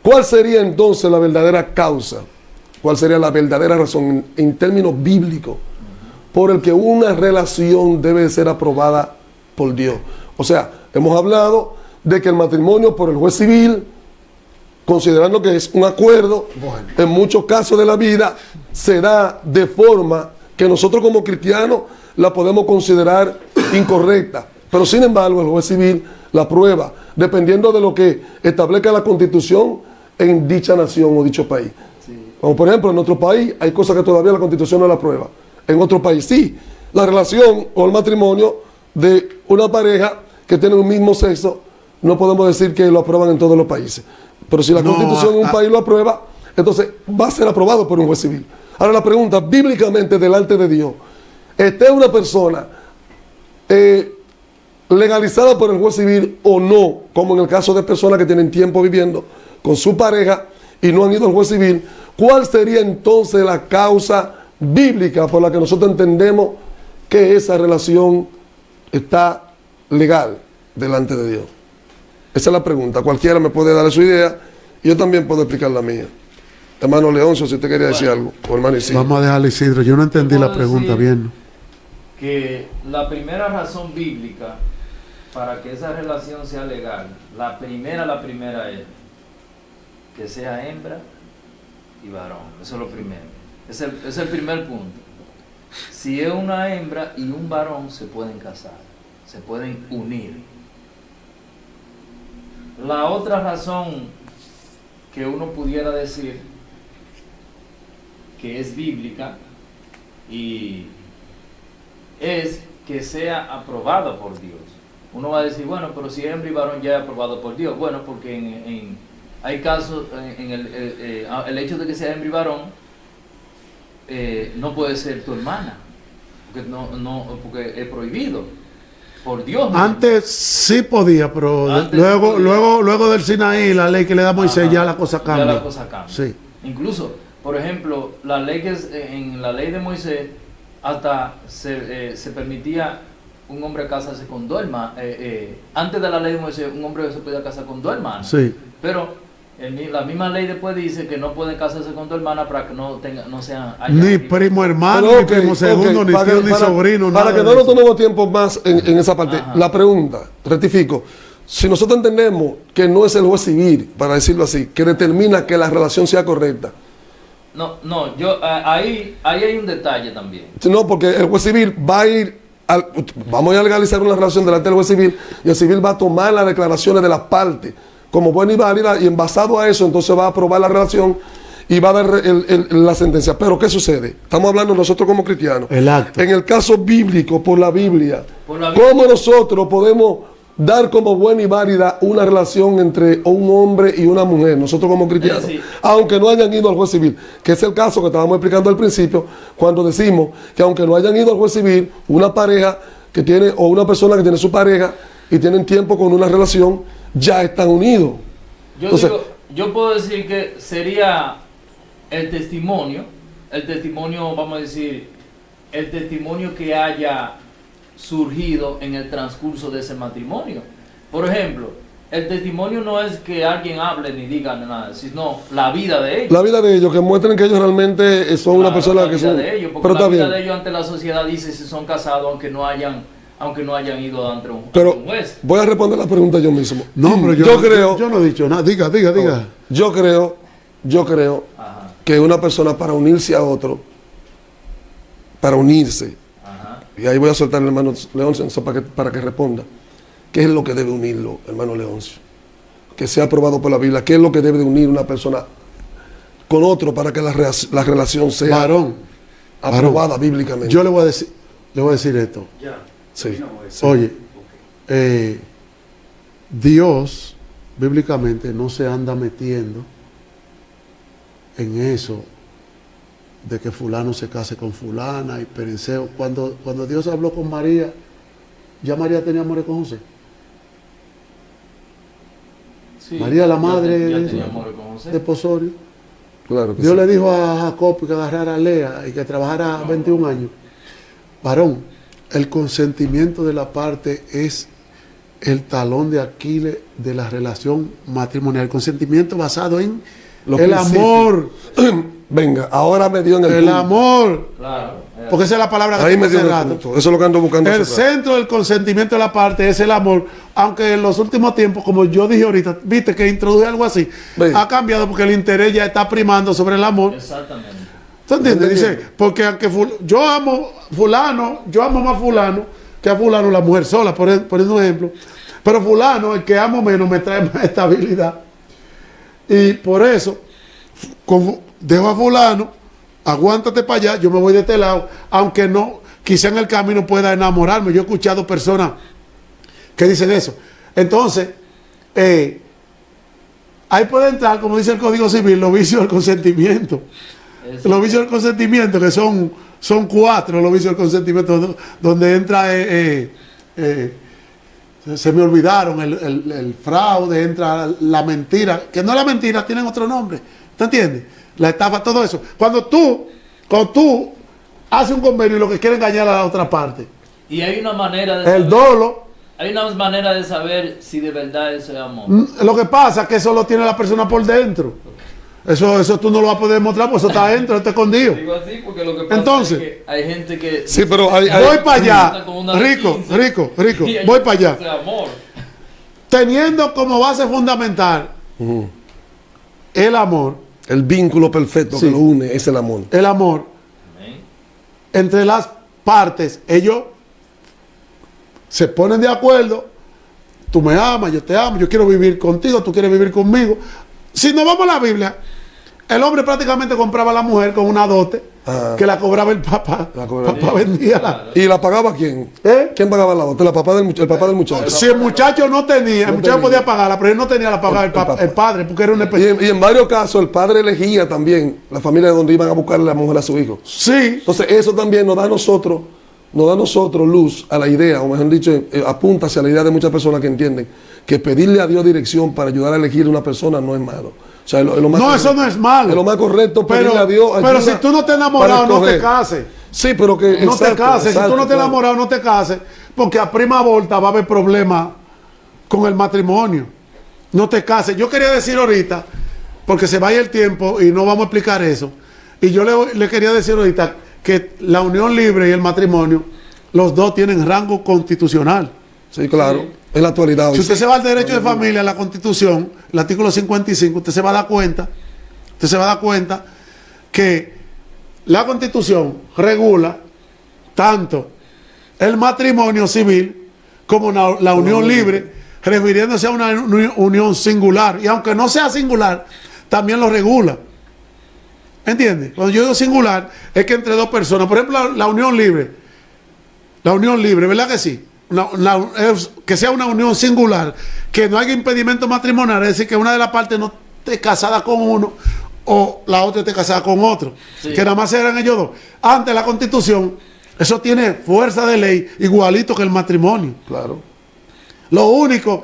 ¿cuál sería entonces la verdadera causa? ¿Cuál sería la verdadera razón en términos bíblicos por el que una relación debe ser aprobada por Dios? O sea, hemos hablado de que el matrimonio por el juez civil, considerando que es un acuerdo, en muchos casos de la vida se da de forma que nosotros como cristianos la podemos considerar incorrecta. Pero sin embargo el juez civil la aprueba, dependiendo de lo que establezca la Constitución en dicha nación o dicho país. Como por ejemplo en nuestro país hay cosas que todavía la Constitución no la aprueba. En otro país sí. La relación o el matrimonio de una pareja que tiene un mismo sexo, no podemos decir que lo aprueban en todos los países. Pero si la No, Constitución en un país lo aprueba, entonces va a ser aprobado por un juez civil. Ahora la pregunta, bíblicamente delante de Dios, ¿esté una persona legalizada por el juez civil o no? Como en el caso de personas que tienen tiempo viviendo con su pareja y no han ido al juez civil. ¿Cuál sería entonces la causa bíblica por la que nosotros entendemos que esa relación está legal delante de Dios? Esa es la pregunta. Cualquiera me puede dar su idea y yo también puedo explicar la mía. Hermano Leoncio, si usted quería decir algo, o hermano Isidro. Vamos a dejarle Isidro. Yo no entendí Yo la puedo pregunta decir- bien. Que la primera razón bíblica para que esa relación sea legal, la primera es que sea hembra y varón. Eso es lo primero. Es el primer punto. Si es una hembra y un varón, se pueden casar, se pueden unir. La otra razón que uno pudiera decir que es bíblica y es que sea aprobada por Dios. Uno va a decir, bueno, pero si hembra y varón ya es aprobado por Dios. Bueno, porque hay casos, en el hecho de que sea hembra y varón, no puede ser tu hermana, porque es prohibido por Dios mismo. Antes sí podía, pero Antes luego, sí podía. luego del Sinaí, la ley que le da Moisés, Ajá, ya la cosa cambia. Ya la cosa cambia. Sí. Incluso, por ejemplo, la ley en la ley de Moisés, hasta se permitía un hombre casarse con dos hermanos. Antes de la ley de Moisés, un hombre se podía casar con dos hermanos. Sí. Pero la misma ley después dice que no pueden casarse con dos hermanas para que no sean... Ni primo hermano, Pero, ni primo segundo, ni tío, ni sobrino. Para nada que de no nos eso. tomemos tiempo más en esa parte. Ajá. La pregunta, rectifico. Si nosotros entendemos que no es el juez civil, para decirlo así, que determina que la relación sea correcta. No, ahí hay un detalle también. No, porque el juez civil va a ir, vamos a legalizar una relación delante del juez civil y el civil va a tomar las declaraciones de las partes como buena y válida y en basado a eso entonces va a aprobar la relación y va a dar la sentencia. Pero ¿qué sucede? Estamos hablando nosotros como cristianos. El acto. En el caso bíblico, por la Biblia, Por la Biblia. ¿cómo nosotros podemos dar como buena y válida una relación entre un hombre y una mujer, nosotros como cristianos, Sí. aunque no hayan ido al juez civil, que es el caso que estábamos explicando al principio, cuando decimos que aunque no hayan ido al juez civil, una pareja que tiene, o una persona que tiene su pareja y tienen tiempo con una relación, ya están unidos. Entonces, Yo puedo decir que sería el testimonio, vamos a decir, el testimonio que haya surgido en el transcurso de ese matrimonio. Por ejemplo, el testimonio no es que alguien hable ni diga nada, sino la vida de ellos. la vida de ellos, que muestren que ellos realmente son una Claro, persona la que vida son... de ellos, porque Pero la está vida bien. de ellos ante la sociedad dice si son casados aunque no hayan ido ante un Pero juez. voy a responder la pregunta yo mismo. No, pero yo no he dicho nada. Diga. Yo creo Ajá, que una persona para unirse a otro, para unirse, ajá. y ahí voy a soltar al hermano Leoncio para que responda, ¿qué es lo que debe unirlo, hermano Leoncio? Que sea aprobado por la Biblia, ¿qué es lo que debe de unir una persona con otro para que la relación sea Varón, aprobada bíblicamente? yo le voy a decir esto. Sí. Oye, Dios bíblicamente no se anda metiendo en eso de que fulano se case con fulana y perenseo. Cuando Dios habló con María, ya María tenía amor con José. Sí, María, la madre ya de- tenía amor con José. de Posorio. Claro que Dios sí. le dijo a Jacob que agarrara a Lea y que trabajara 21 años. Varón, el consentimiento de la parte es el talón de Aquiles de la relación matrimonial. El consentimiento basado en Los el principios. amor. Venga, ahora me dio en el El punto. amor. Claro. Porque esa es la palabra que Ahí me tengo dio en hace el rato. punto. Eso es lo que ando buscando. El hace rato. centro del consentimiento de la parte es el amor, aunque en los últimos tiempos, como yo dije ahorita, viste que introduje algo así, Ve. ha cambiado porque el interés ya está primando sobre el amor. Exactamente. ¿Tú entiendes? Dice, Entendiendo. porque aunque yo amo fulano, yo amo más fulano que a fulano la mujer sola, por un ejemplo. Pero fulano, el que amo menos, me trae más estabilidad. Y por eso, dejo a fulano, aguántate para allá, yo me voy de este lado, aunque no, quizá en el camino pueda enamorarme. Yo he escuchado personas que dicen eso. Entonces, ahí puede entrar, como dice el Código Civil, los vicios del consentimiento. Los vicios del consentimiento, que son 4 los vicios del consentimiento, donde entra, se me olvidaron, el fraude, entra la mentira, que no es la mentira, tienen otro nombre. ¿Te entiendes? La estafa, todo eso. Cuando tú haces un convenio y lo que quiere engañar a la otra parte, Y hay una manera de el saber, dolo, hay una manera de saber si de verdad eso es amor. lo que pasa es que eso lo tiene la persona por dentro. Eso tú no lo vas a poder mostrar, porque eso está adentro, está escondido. Digo así porque lo que pasa Entonces, es que hay gente que Sí, pero hay- Voy para allá, Está con una de rico, 15. Y hay voy para allá. eso es amor. Teniendo como base fundamental Ujú. el amor, El vínculo perfecto Sí. que lo une es el amor. Amén. entre las partes, ellos se ponen de acuerdo. Tú me amas, yo te amo, yo quiero vivir contigo, tú quieres vivir conmigo. Si nos vamos a la Biblia, El hombre prácticamente compraba a la mujer con una dote que la cobraba el papá. La cobraba El papá vendía la... ¿Y la pagaba quién? ¿Eh? ¿Quién pagaba la dote? El papá del muchacho. Si el muchacho no tenía, el muchacho podía pagarla, pero él no tenía la pagar el padre, porque era un Y en varios casos el padre elegía también la familia de donde iban a buscar la mujer a su hijo. Sí. Entonces eso también nos da a nosotros luz a la idea, o mejor dicho, apunta hacia la idea de muchas personas que entienden que pedirle a Dios dirección para ayudar a elegir una persona no es malo. O sea, es lo más No, correcto. eso no es malo. Es lo más correcto pedirle a Dios ayuda. Pero si tú no te has enamorado, para no te escoger. cases. Sí, pero que No te cases. Si tú no te has claro. enamorado, no te cases. Porque a prima volta va a haber problemas con el matrimonio. No te cases. Yo quería decir ahorita, porque se vaya el tiempo y no vamos a explicar eso. Y yo le quería decir ahorita que la unión libre y el matrimonio, los dos tienen rango constitucional. Sí, claro. Sí. En la actualidad. Si usted se va al derecho de familia, la Constitución, el artículo 55, usted se va a dar cuenta que la Constitución regula tanto el matrimonio civil como la unión libre, refiriéndose a una unión singular. Y aunque no sea singular, también lo regula. ¿Entiende? Cuando yo digo singular, es que entre dos personas, por ejemplo, la unión libre, ¿verdad que sí? Que sea una unión singular, que no haya impedimento matrimonial, es decir, que una de las partes no esté casada con uno o la otra esté casada con otro, Sí. que nada más eran ellos dos. Ante la Constitución, eso tiene fuerza de ley igualito que el matrimonio. Claro. Lo único,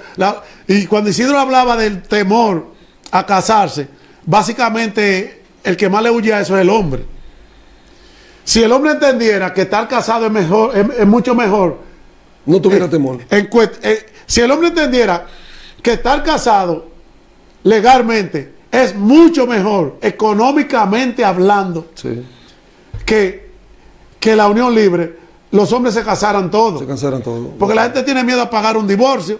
y cuando Isidro hablaba del temor a casarse, básicamente el que más le huye a eso es el hombre. Si el hombre entendiera que estar casado es mejor, es mucho mejor. No tuviera temor. Si el hombre entendiera que estar casado legalmente es mucho mejor, económicamente hablando, Sí. que la unión libre, los hombres se casaran todos. Se cansaran todos. Porque la gente tiene miedo a pagar un divorcio,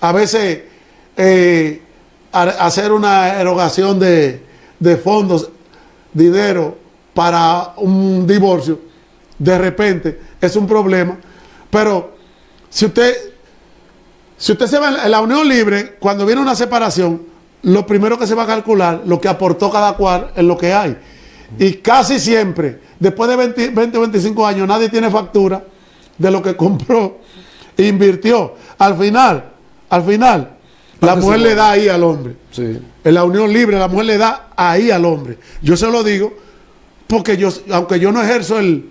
a veces hacer una erogación de fondos, dinero para un divorcio, de repente es un problema. Pero si usted se va en la unión libre, cuando viene una separación, lo primero que se va a calcular, lo que aportó cada cual en lo que hay. Y casi siempre, después de 20 o 25 años, nadie tiene factura de lo que compró e invirtió. Al final, la mujer le da ahí al hombre. Sí. En la unión libre, la mujer le da ahí al hombre. Yo se lo digo porque aunque yo no ejerzo el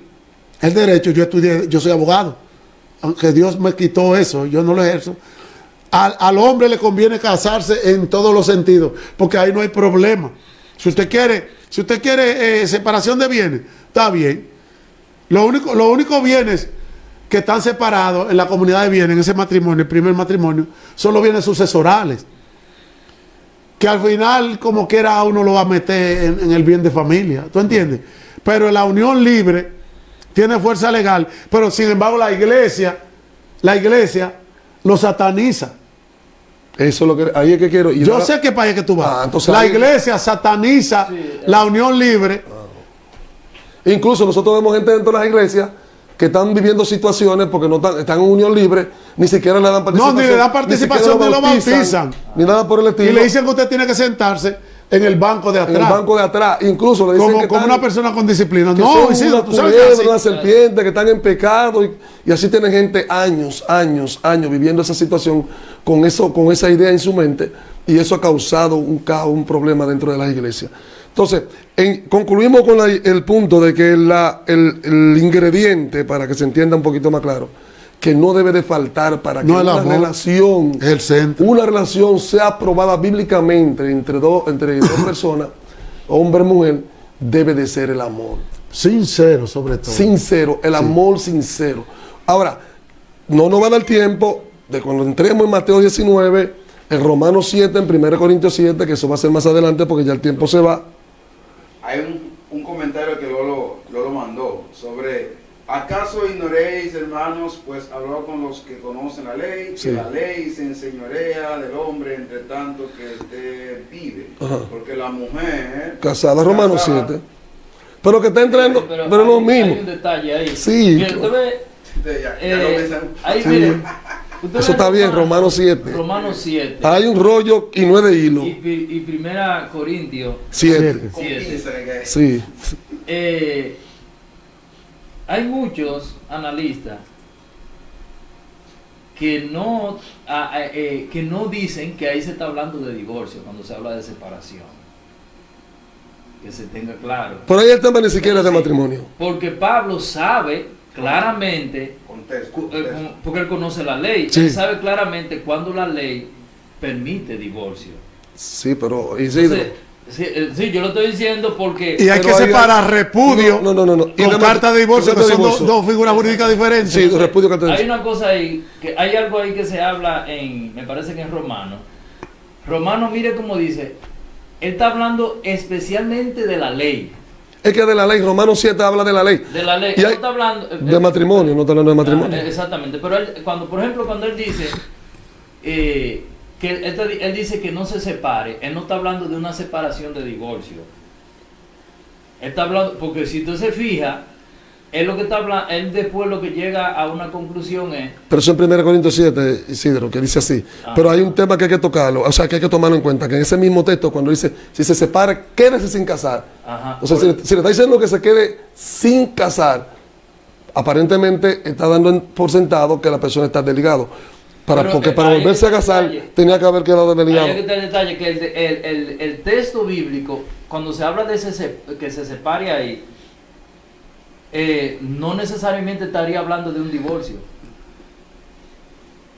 derecho, yo estudié, yo soy abogado. Aunque Dios me quitó eso, yo no lo ejerzo. Al hombre le conviene casarse en todos los sentidos, porque ahí no hay problema. Si usted quiere separación de bienes, está bien. Los únicos bienes que están separados en la comunidad de bienes, en ese matrimonio, el primer matrimonio, son los bienes sucesorales. Que al final, como quiera, uno lo va a meter en el bien de familia. ¿Tú entiendes? Pero la unión libre tiene fuerza legal, pero sin embargo la iglesia lo sataniza. Eso es lo que ahí es que quiero. Yo sé qué país que tú vas. Entonces la ahí- iglesia sataniza la unión libre. Incluso nosotros vemos gente dentro de las iglesias que están viviendo situaciones porque no están en unión libre, ni siquiera le dan participación. No, ni le dan participación, ni lo bautizan. Ni nada por el estilo. Y le dicen que usted tiene que sentarse en el banco de en atrás. el banco de atrás. Incluso le dicen como que como están- una persona con disciplina. que No, son Isidro, una tú sabes culebra, que así- una serpiente, que están en pecado y así tiene gente años viviendo esa situación con esa idea en su mente, y eso ha causado un caos, un problema dentro de las iglesias. Entonces, concluimos con el punto de que el ingrediente, para que se entienda un poquito más claro, que no debe de faltar para que No, el una amor relación, es el centro. una relación sea aprobada bíblicamente entre dos personas, hombre y mujer, debe de ser el amor. Sincero, sobre todo. Sincero, el amor sincero. Ahora, no nos va a dar tiempo de cuando entremos en Mateo 19, en Romanos 7, en 1 Corintios 7, que eso va a ser más adelante porque ya el tiempo se va. Hay un comentario que Lolo mandó sobre: ¿acaso ignoréis, hermanos, pues habló con los que conocen la ley, que Sí. la ley se enseñorea del hombre entre tanto que éste vive? Ajá. Porque la mujer Casada, Romanos 7. Pero que está entrando, pero es lo hay mismo. un detalle ahí. Sí. Mire, usted ve, ya lo pensan. ahí Sí. miren, Usted Eso ve está bien, Romanos 7. Romanos 7. Hay un rollo y no es de hilo. Y Primera Corintios 7. Con 7. 15 que- Sí. Hay muchos analistas que no dicen que ahí se está hablando de divorcio cuando se habla de separación. Que se tenga claro. Por ahí el tema ni siquiera es de matrimonio. Porque Pablo sabe claramente, Contexto. porque él conoce la ley, Sí. él sabe claramente cuando la ley permite divorcio. Sí, pero Isidro. Entonces, sí, yo lo estoy diciendo porque... Y hay Pero que hay- separar repudio No. Y con de- carta de divorcio, que carta de son divorcio. dos figuras jurídicas diferentes. Sí, repudio carta de Hay divorcio. una cosa ahí, que hay algo ahí que se habla me parece que en Romano. Romano, mire cómo dice, él está hablando especialmente de la ley. Es que de la ley, Romanos 7 habla de la ley. De la ley, Y no hay- está hablando... De matrimonio, no está hablando de matrimonio. Exactamente, pero él, por ejemplo, cuando él dice que él dice que no se separe, él no está hablando de una separación de divorcio. Él está hablando, porque si tú se fijas, él lo que está hablando, él después lo que llega a una conclusión es... Pero eso en 1 Corintios 7, Isidro, que dice así. Pero hay un tema que hay que tocarlo, o sea, que hay que tomarlo en cuenta, que en ese mismo texto, cuando dice, si se separa, quédese sin casar. Ajá. O sea, si le está diciendo que se quede sin casar, aparentemente está dando por sentado que la persona está desligado. Pero, Porque para ahí volverse a está el casar, detalle. tenía que haber quedado desligado. Ahí está el detalle, que el texto bíblico, cuando se habla de que se separe ahí, no necesariamente estaría hablando de un divorcio.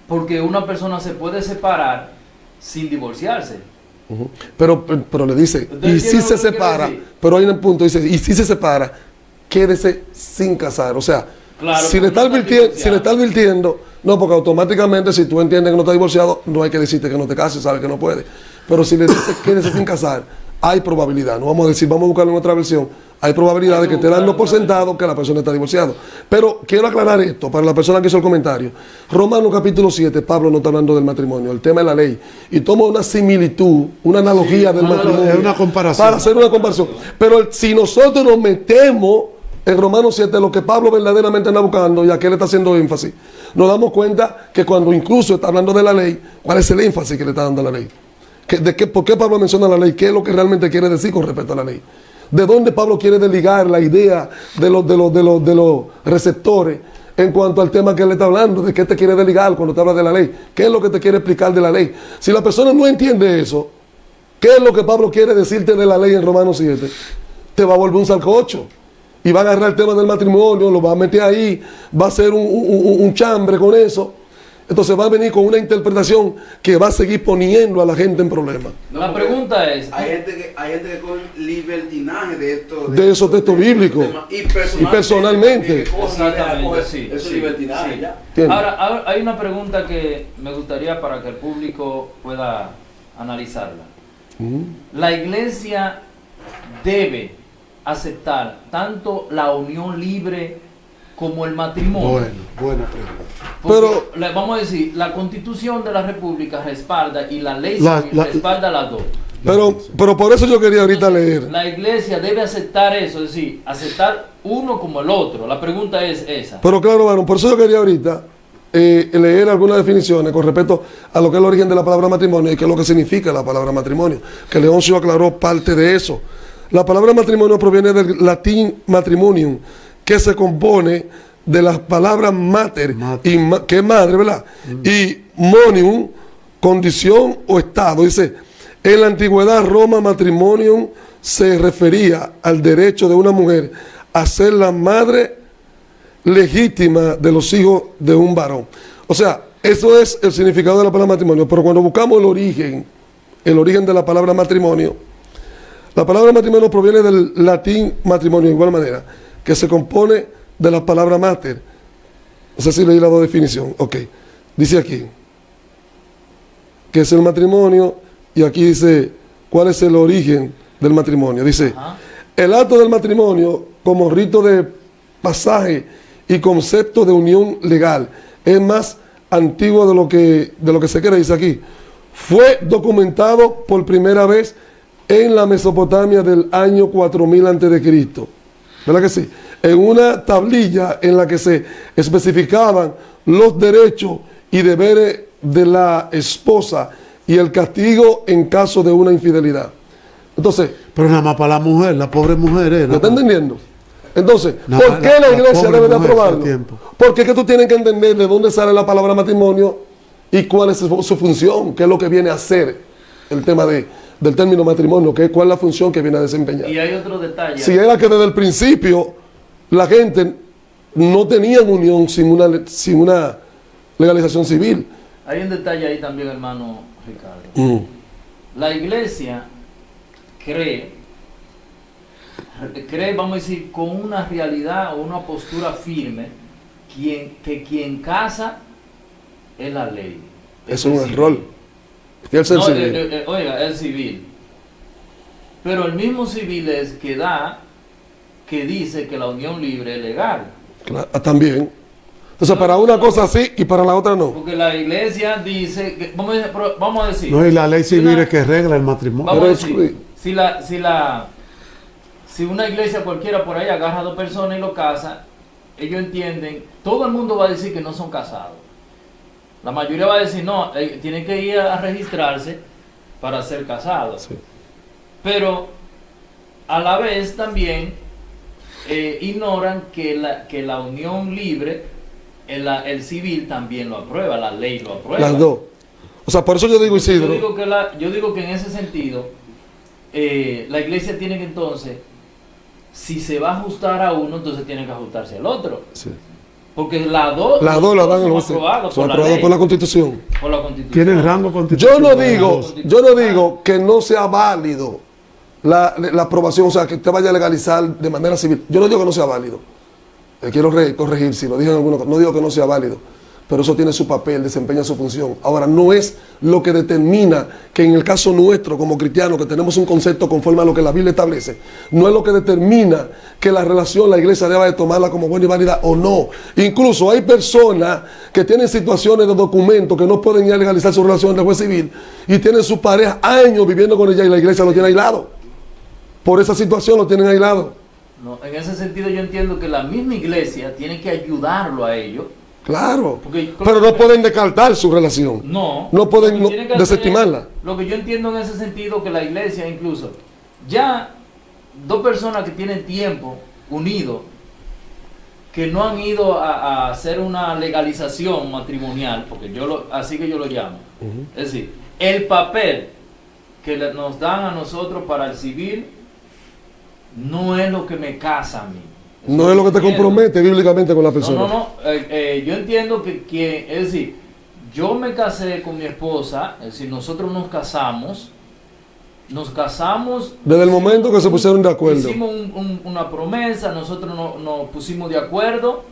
Porque una persona se puede separar sin divorciarse. Ujú. Pero le dice, ¿Usted y si entiende se lo que quiero separa, decir? pero hay un punto, dice, y si se separa, quédese sin casar. O sea, Claro, si, le porque está no está advirtiendo, si le divorciado. está advirtiendo, no, porque automáticamente si tú entiendes que no está divorciado, no hay que decirte que no te cases, sabes que no puede. Pero si le dice quédese sin casar, hay probabilidad, no vamos a decir, vamos a buscarlo en otra versión, hay probabilidad de que te dando por sentado que la persona está divorciada. Pero quiero aclarar esto para la persona que hizo el comentario. Romanos capítulo 7, Pablo no está hablando del matrimonio, el tema es la ley. Y toma una similitud, una analogía del una matrimonio. analogía, una comparación. Para hacer una comparación. Pero si nosotros nos metemos en Romanos 7, lo que Pablo verdaderamente anda buscando, y a qué le está haciendo énfasis, nos damos cuenta que cuando incluso está hablando de la ley, ¿cuál es el énfasis que le está dando a la ley? ¿Por qué Pablo menciona la ley? ¿Qué es lo que realmente quiere decir con respecto a la ley? ¿De dónde Pablo quiere desligar la idea de los receptores en cuanto al tema que él está hablando? ¿De qué te quiere desligar cuando te habla de la ley? ¿Qué es lo que te quiere explicar de la ley? Si la persona no entiende eso, ¿qué es lo que Pablo quiere decirte de la ley en Romanos 7? Te va a volver un salcocho. Y va a agarrar el tema del matrimonio, lo va a meter ahí, va a hacer un chambre con eso. Entonces va a venir con una interpretación que va a seguir poniendo a la gente en problemas. La pregunta es... Hay gente que con libertinaje de esto. De esos textos bíblicos. Y personalmente. Exactamente, sí. Eso es sí, libertinaje, sí. ya. ¿Entiendes? Ahora, hay una pregunta que me gustaría para que el público pueda analizarla. La iglesia debe aceptar tanto la unión libre como el matrimonio. Bueno, buena pregunta. Porque, vamos a decir, la constitución de la república respalda y la ley civil respalda las dos. Pero por eso yo quería ahorita Entonces, leer. La iglesia debe aceptar eso, es decir, aceptar uno como el otro. La pregunta es esa. Pero claro, varón, por eso yo quería ahorita leer algunas definiciones con respecto a lo que es el origen de la palabra matrimonio y qué es lo que significa la palabra matrimonio. Que Leoncio aclaró parte de eso. La palabra matrimonio proviene del latín matrimonium, que se compone de las palabras mater, que es madre, ¿verdad? Y monium, condición o estado. Dice, en la antigüedad Roma matrimonium se refería al derecho de una mujer a ser la madre legítima de los hijos de un varón. O sea, eso es el significado de la palabra matrimonio. Pero cuando buscamos el origen de la palabra matrimonio, la palabra matrimonio proviene del latín matrimonio, de igual manera, que se compone de la palabra mater. No sé si leí la definición. Ok. Dice aquí que es el matrimonio, y aquí dice cuál es el origen del matrimonio. Dice, el acto del matrimonio como rito de pasaje y concepto de unión legal es más antiguo de lo que se cree. Dice aquí, fue documentado por primera vez en la Mesopotamia del año 4000 a.C. ¿Verdad que sí? En una tablilla en la que se especificaban los derechos y deberes de la esposa y el castigo en caso de una infidelidad. Entonces, Pero nada más para la mujer, la pobre mujer. ¿me está entendiendo? Entonces, No, ¿por qué la iglesia pobre debe de mujer, aprobarlo? todo el tiempo. Porque es que tú tienes que entender de dónde sale la palabra matrimonio y cuál es su función, qué es lo que viene a hacer el tema del término matrimonio, cuál es la función que viene a desempeñar. Y hay otro detalle. Si era que desde el principio la gente no tenía unión sin una legalización civil. Hay un detalle ahí también, hermano Ricardo. La iglesia cree, vamos a decir, con una realidad o una postura firme, que quien casa es la ley. Es un error. ¿Qué es el civil? Oiga, el civil. Pero el mismo civil es que dice que la unión libre es legal. Claro, también. Entonces, para una cosa sí y para la otra no. Porque la iglesia dice, que, vamos a decir. No, y la ley civil es que regla el matrimonio. Vamos a Pero decir, si una iglesia cualquiera por ahí agarra a dos personas y lo casa, ellos entienden, todo el mundo va a decir que no son casados. La mayoría va a decir, no, tienen que ir a registrarse para ser casados. Sí. Pero a la vez también ignoran que la unión libre, el civil también lo aprueba, la ley lo aprueba. Las dos. O sea, por eso yo digo, Isidro. Yo digo que en ese sentido, la iglesia tiene que entonces, si se va a ajustar a uno, entonces tiene que ajustarse al otro. Sí. Porque las dos Las dos las dan en son aprobados son por la aprobadas ley, por la Constitución. por la Constitución. Tienen rango Yo constitucional. no digo que no sea válido la aprobación, o sea, que usted vaya a legalizar de manera civil. Yo no digo que no sea válido. Quiero corregir, si lo dije en alguna cosa, no digo que no sea válido, pero eso tiene su papel, desempeña su función. Ahora, no es lo que determina que en el caso nuestro, como cristianos, que tenemos un concepto conforme a lo que la Biblia establece, no es lo que determina que la relación, la iglesia deba de tomarla como buena y válida o no. Incluso hay personas que tienen situaciones de documentos que no pueden ir a legalizar su relación de juez civil y tienen su pareja años viviendo con ella y la iglesia lo tiene aislado. Por esa situación lo tienen aislado. No, en ese sentido yo entiendo que la misma iglesia tiene que ayudarlo a ellos. Claro, Porque- pero no pueden descartar su relación. No pueden lo que tiene que hacer desestimarla. es- Lo que yo entiendo en ese sentido, que la iglesia incluso, ya dos personas que tienen tiempo unidos, que no han ido a hacer una legalización matrimonial, porque así que yo lo llamo. Es decir, el papel que nos dan a nosotros para el civil no es lo que me casa a mí. Eso No es lo que te entiendo. compromete bíblicamente con la persona. No. Yo entiendo es decir, yo me casé con mi esposa, es decir, nosotros nos casamos Desde el momento que se pusieron de acuerdo. hicimos una promesa, nosotros nos pusimos de acuerdo,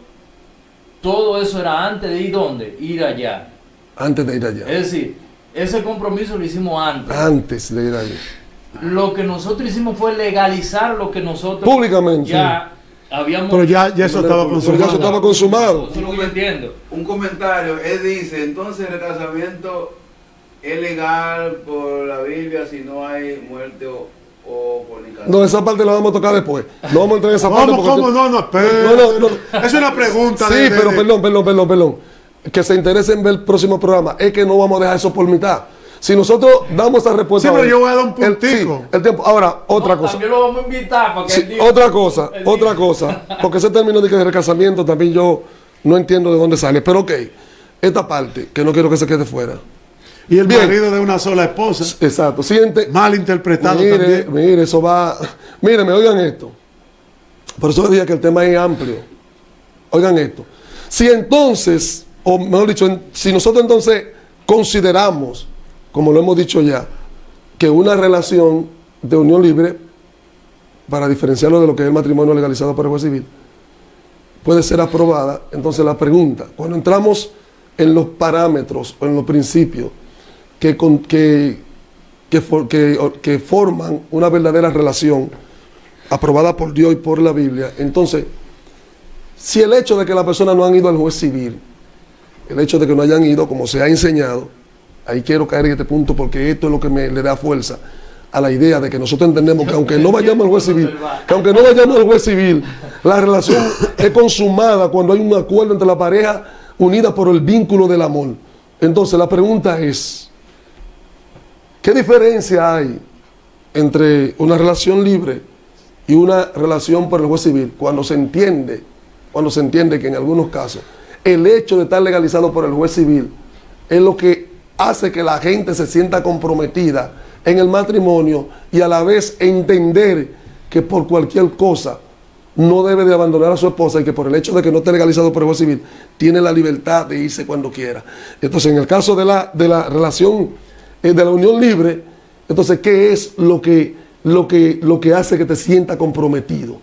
todo eso era antes de ir ¿dónde? Ir allá. Antes de ir allá. Es decir, ese compromiso lo hicimos antes. Antes de ir allá. Lo que nosotros hicimos fue legalizar lo que nosotros Públicamente. ya habíamos... Pero ya eso estaba Pero ya eso consumado. estaba consumado. Eso es lo que yo entiendo. Un comentario, él dice, entonces el casamiento es legal por la Biblia si no hay muerte o fornicación. No, esa parte la vamos a tocar después. No vamos a entrar en esa parte. ¿Cómo? No, espera. No. Es una pregunta. Sí, pero perdón. Que se interesen en ver el próximo programa. Es que no vamos a dejar eso por mitad. Si nosotros damos esa respuesta. Sí, pero hoy, yo voy a dar un puntico. el tiempo. Ahora, otra cosa. También lo vamos a invitar para que Sí, él diga- otra cosa. él diga. Porque ese término de recasamiento también yo no entiendo de dónde sale. Pero ok, esta parte, que no quiero que se quede fuera. Y el Bien. marido de una sola esposa. Exacto. Siguiente. Mal interpretado también. Mire, eso va. Míreme, oigan esto. Por eso dije que el tema es amplio. Oigan esto. Si entonces, o mejor dicho, si nosotros entonces consideramos, como lo hemos dicho ya, que una relación de unión libre, para diferenciarlo de lo que es el matrimonio legalizado por el juez civil, puede ser aprobada, entonces la pregunta, cuando entramos en los parámetros o en los principios que forman una verdadera relación aprobada por Dios y por la Biblia, entonces, si el hecho de que las personas no han ido al juez civil, el hecho de que no hayan ido, como se ha enseñado, ahí quiero caer en este punto porque esto es lo que le da fuerza a la idea de que nosotros entendemos que aunque no vayamos al juez civil, la relación es consumada cuando hay un acuerdo entre la pareja unida por el vínculo del amor. Entonces la pregunta es, ¿qué diferencia hay entre una relación libre y una relación por el juez civil cuando se entiende que en algunos casos el hecho de estar legalizado por el juez civil es lo que hace que la gente se sienta comprometida en el matrimonio y a la vez entender que por cualquier cosa no debe de abandonar a su esposa y que por el hecho de que no esté legalizado por el juez civil tiene la libertad de irse cuando quiera? Entonces, en el caso de la relación, de la unión libre, entonces, ¿qué es lo que hace que te sienta comprometido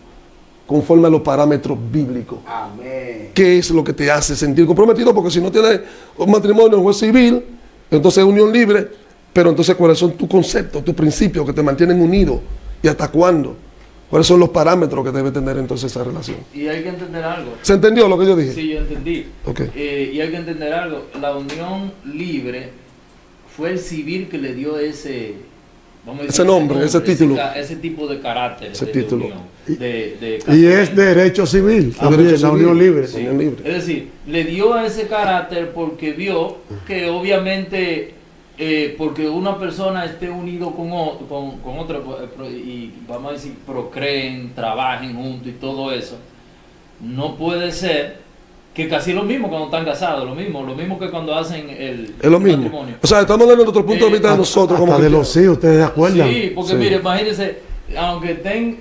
conforme a los parámetros bíblicos? Amén. ¿Qué es lo que te hace sentir comprometido? Porque si no tienes un matrimonio en juez civil, entonces es unión libre, pero entonces ¿cuáles son tus conceptos, tus principios que te mantienen unidos? ¿Y hasta cuándo? ¿Cuáles son los parámetros que debe tener entonces esa relación? Y hay que entender algo. ¿Se entendió lo que yo dije? Sí, yo entendí. Okay. Y hay que entender algo. La unión libre fue el civil que le dio ese, vamos a decir, ese nombre, ese título. Ese tipo de carácter. Ese de título. unión, Y es derecho civil, también, derecho la civil, unión libre. sí. Unión libre. Es decir, le dio ese carácter porque vio que obviamente porque una persona esté unido con otra y vamos a decir procreen, trabajen juntos y todo eso, no puede ser que casi lo mismo cuando están casados, lo mismo que cuando hacen el Es lo mismo. matrimonio. O sea, estamos hablando de otro punto de vista de nosotros como Hasta de los cristianos. hijos, ¿ustedes se acuerdan? Sí, porque Sí. mire, imagínense, aunque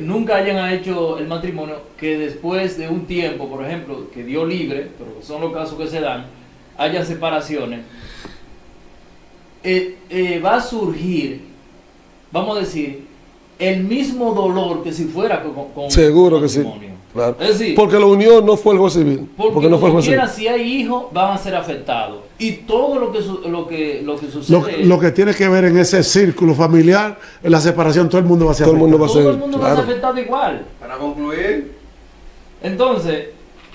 nunca hayan hecho el matrimonio, que después de un tiempo, por ejemplo, que dio libre, pero son los casos que se dan, haya separaciones, va a surgir, vamos a decir, el mismo dolor que si fuera con Seguro que sí. matrimonio. Claro. Es decir, Porque la unión no fue el juez civil. porque no fue el como juez civil. quiera, si hay hijos, van a ser afectados. Y todo lo que sucede... Lo que tiene que ver en ese círculo familiar, en la separación, todo el mundo va a ser Todo el mundo va a todo ser, el mundo va a claro. ser afectado igual. Para concluir, Entonces,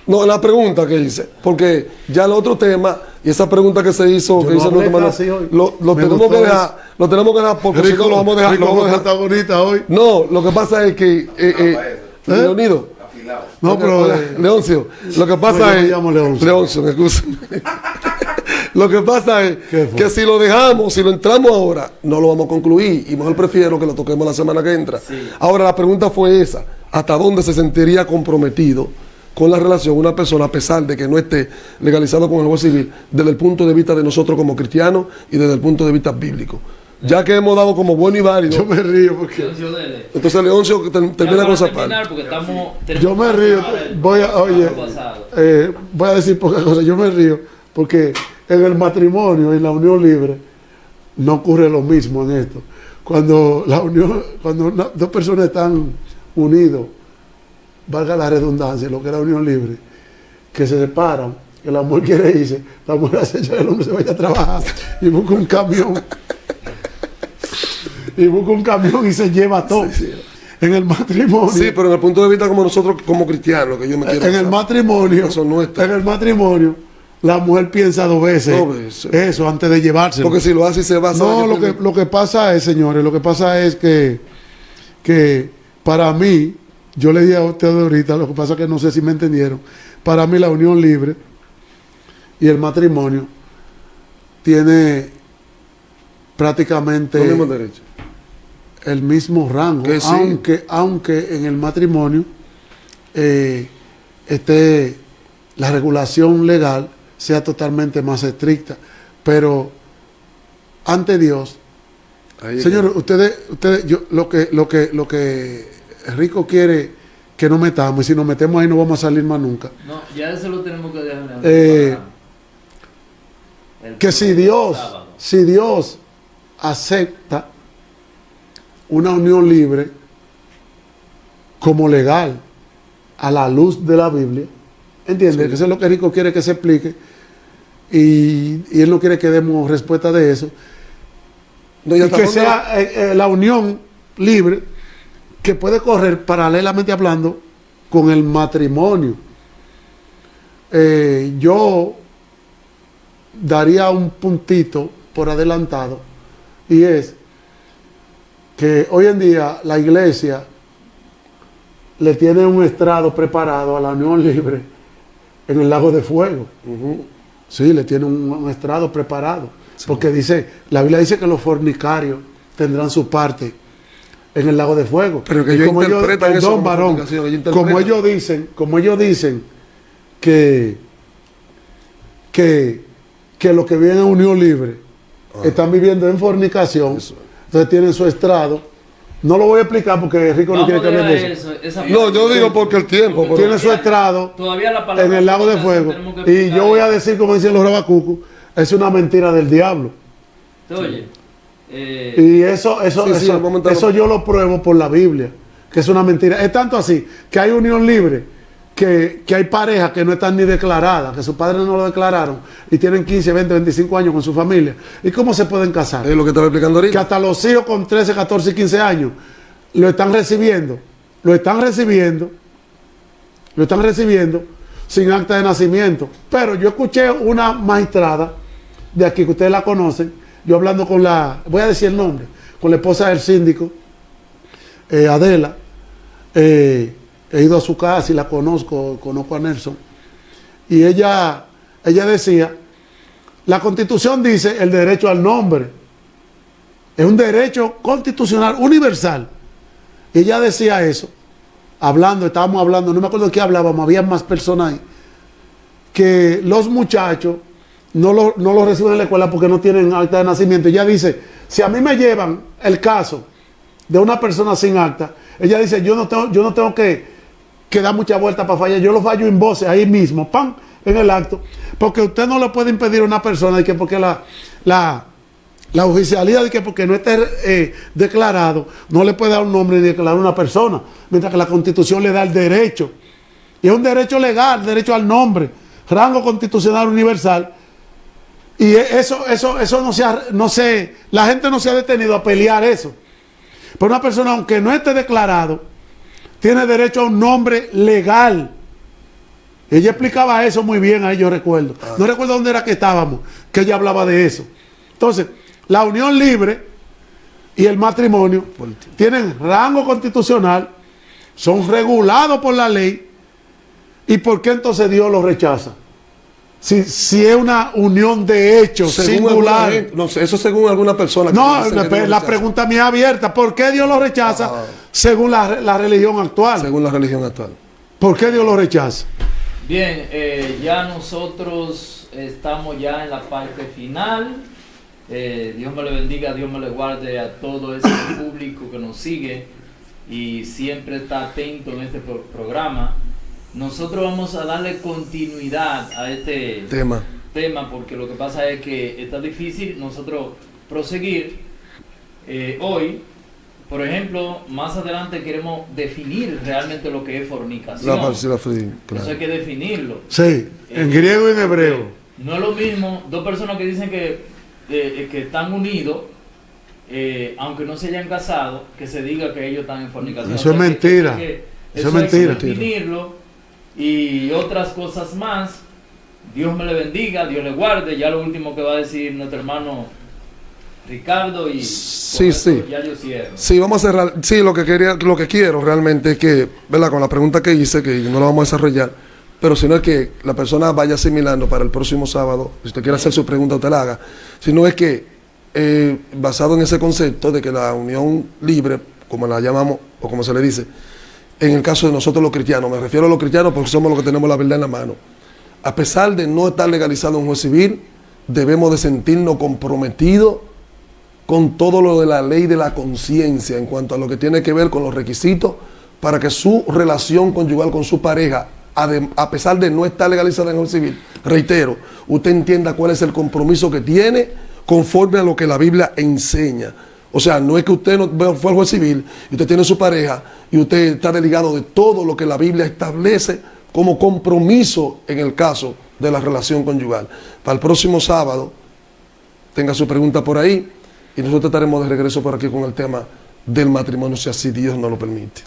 No, la pregunta que hice, porque ya el otro tema, y esa pregunta que se hizo, Yo que no hizo hablé nuestro hermano, casi hoy. lo Me tenemos gustó que dejar, lo tenemos que dejar porque si no lo vamos a dejar. Rico Lo vamos a dejar. protagonista hoy. No, lo que pasa es que Leonido, afilado. No, pero Leoncio, lo que pasa No, yo me es llamo Leoncio. Leoncio, me excusa. Lo que pasa es ¿Qué fue? que si lo dejamos, si lo entramos ahora, no lo vamos a concluir y mejor prefiero que lo toquemos la semana que entra. Sí. Ahora la pregunta fue esa, ¿hasta dónde se sentiría comprometido con la relación una persona a pesar de que no esté legalizado con el juez civil desde el punto de vista de nosotros como cristianos y desde el punto de vista bíblico? Ya que hemos dado como bueno y válido, yo me río porque Leoncio, dele. entonces Leoncio termina Ya con esa para terminar, parte. porque yo me río. Oye, voy a decir pocas cosas. Yo me río porque en el matrimonio, en la unión libre, no ocurre lo mismo en esto. Cuando dos personas están unidos, valga la redundancia, lo que es la unión libre, que se separan, que la mujer quiere irse, la mujer hace que el hombre se vaya a trabajar y busca un camión. Y busca un camión y se lleva todo. Sí. En el matrimonio. Sí, pero en el punto de vista como nosotros como cristianos, que yo me quiero En el casar. matrimonio. Eso no está. En el matrimonio, la mujer piensa dos veces. Dos veces. Eso antes de llevárselo. Porque si lo hace y se va a No, lo que pasa es, señores, lo que pasa es que para mí, yo le dije a ustedes ahorita, lo que pasa es que no sé si me entendieron, para mí la unión libre y el matrimonio tiene prácticamente los mismos derechos. el mismo rango, Que sí. aunque en el matrimonio la regulación legal sea totalmente más estricta, pero ante Dios, Ahí señores, ustedes, lo que Rico quiere que nos metamos, y si nos metemos ahí no vamos a salir más nunca. No, ya eso lo tenemos que dejar. Que si Dios acepta una unión libre como legal a la luz de la Biblia, ¿entiendes? Sí. Que eso es lo que Rico quiere que se explique y él no quiere que demos respuesta de eso. No, Y ya está que cuando- sea la unión libre que puede correr paralelamente hablando con el matrimonio. Yo daría un puntito por adelantado y es que hoy en día la iglesia le tiene un estrado preparado a la unión libre en el lago de fuego. Ujú. Sí, le tiene un estrado preparado. Sí. Porque la Biblia dice que los fornicarios tendrán su parte en el lago de fuego. Pero que ellos interpretan eso como varón, como ellos dicen que los que viven en unión libre están viviendo en fornicación, entonces tienen su estrado. No lo voy a explicar porque Rico no quiere que hable de eso. No, yo digo porque el tiempo. Tiene su estrado en el lago de fuego. Y yo voy a decir, como dicen los rabacucos, es una mentira del diablo. Oye. Y eso yo lo pruebo por la Biblia, que es una mentira. Es tanto así que hay unión libre, que hay parejas que no están ni declaradas, que sus padres no lo declararon y tienen 15, 20, 25 años con su familia. ¿Y cómo se pueden casar? Es lo que estaba explicando ahorita. Que hasta los hijos con 13, 14 y 15 años lo están recibiendo sin acta de nacimiento. Pero yo escuché una magistrada de aquí que ustedes la conocen, yo hablando con voy a decir el nombre, con la esposa del síndico, Adela. He ido a su casa y la conozco a Nelson. Y ella decía, la Constitución dice el derecho al nombre. Es un derecho constitucional universal. Y ella decía eso, estábamos hablando, no me acuerdo de qué hablábamos, había más personas ahí, que los muchachos no lo reciben en la escuela porque no tienen acta de nacimiento. Ella dice, si a mí me llevan el caso de una persona sin acta, ella dice, yo no tengo que dar mucha vuelta para fallar, yo lo fallo en voces ahí mismo, ¡pam!, en el acto, porque usted no le puede impedir a una persona de que porque la oficialidad de que porque no esté declarado, no le puede dar un nombre ni declarar a una persona, mientras que la Constitución le da el derecho, y es un derecho legal, derecho al nombre, rango constitucional universal. Y eso la gente no se ha detenido a pelear eso. Pero una persona, aunque no esté declarado, tiene derecho a un nombre legal. Ella explicaba eso muy bien, ahí yo recuerdo. No recuerdo dónde era que estábamos, que ella hablaba de eso. Entonces, la unión libre y el matrimonio tienen rango constitucional, son regulados por la ley. ¿Y por qué entonces Dios los rechaza? Si es una unión de hechos singular. No sé, eso según alguna persona. No, la pregunta mía es abierta. ¿Por qué Dios lo rechaza según la religión actual? Según la religión actual. ¿Por qué Dios lo rechaza? Bien, ya nosotros estamos ya en la parte final. Dios me le bendiga, Dios me le guarde a todo ese público que nos sigue y siempre está atento en este programa. Nosotros vamos a darle continuidad a este tema porque lo que pasa es que está difícil nosotros proseguir hoy. Por ejemplo, más adelante queremos definir realmente lo que es fornicación. Claro. Eso hay que definirlo. Sí, en griego y en hebreo. No es lo mismo dos personas que dicen que están unidos, aunque no se hayan casado, que se diga que ellos están en fornicación. Eso es mentira. Eso es mentira. Hay que definirlo. Y otras cosas más. Dios me le bendiga, Dios le guarde. Ya lo último que va a decir nuestro hermano Ricardo y ya yo cierro. Sí, vamos a cerrar. Sí, lo que quiero realmente es que, ¿verdad? Con la pregunta que hice, que no la vamos a desarrollar, pero sino es que la persona vaya asimilando para el próximo sábado, si usted quiere hacer su pregunta, usted la haga. Sino es que, basado en ese concepto de que la unión libre, como la llamamos, o como se le dice, en el caso de nosotros los cristianos, me refiero a los cristianos porque somos los que tenemos la verdad en la mano. A pesar de no estar legalizado en un juez civil, debemos de sentirnos comprometidos con todo lo de la ley de la conciencia en cuanto a lo que tiene que ver con los requisitos para que su relación conyugal con su pareja, a pesar de no estar legalizada en el juez civil, reitero, usted entienda cuál es el compromiso que tiene conforme a lo que la Biblia enseña. O sea, no es que usted no fue al juez civil y usted tiene su pareja y usted está desligado de todo lo que la Biblia establece como compromiso en el caso de la relación conyugal. Para el próximo sábado, tenga su pregunta por ahí y nosotros estaremos de regreso por aquí con el tema del matrimonio, si así Dios nos lo permite.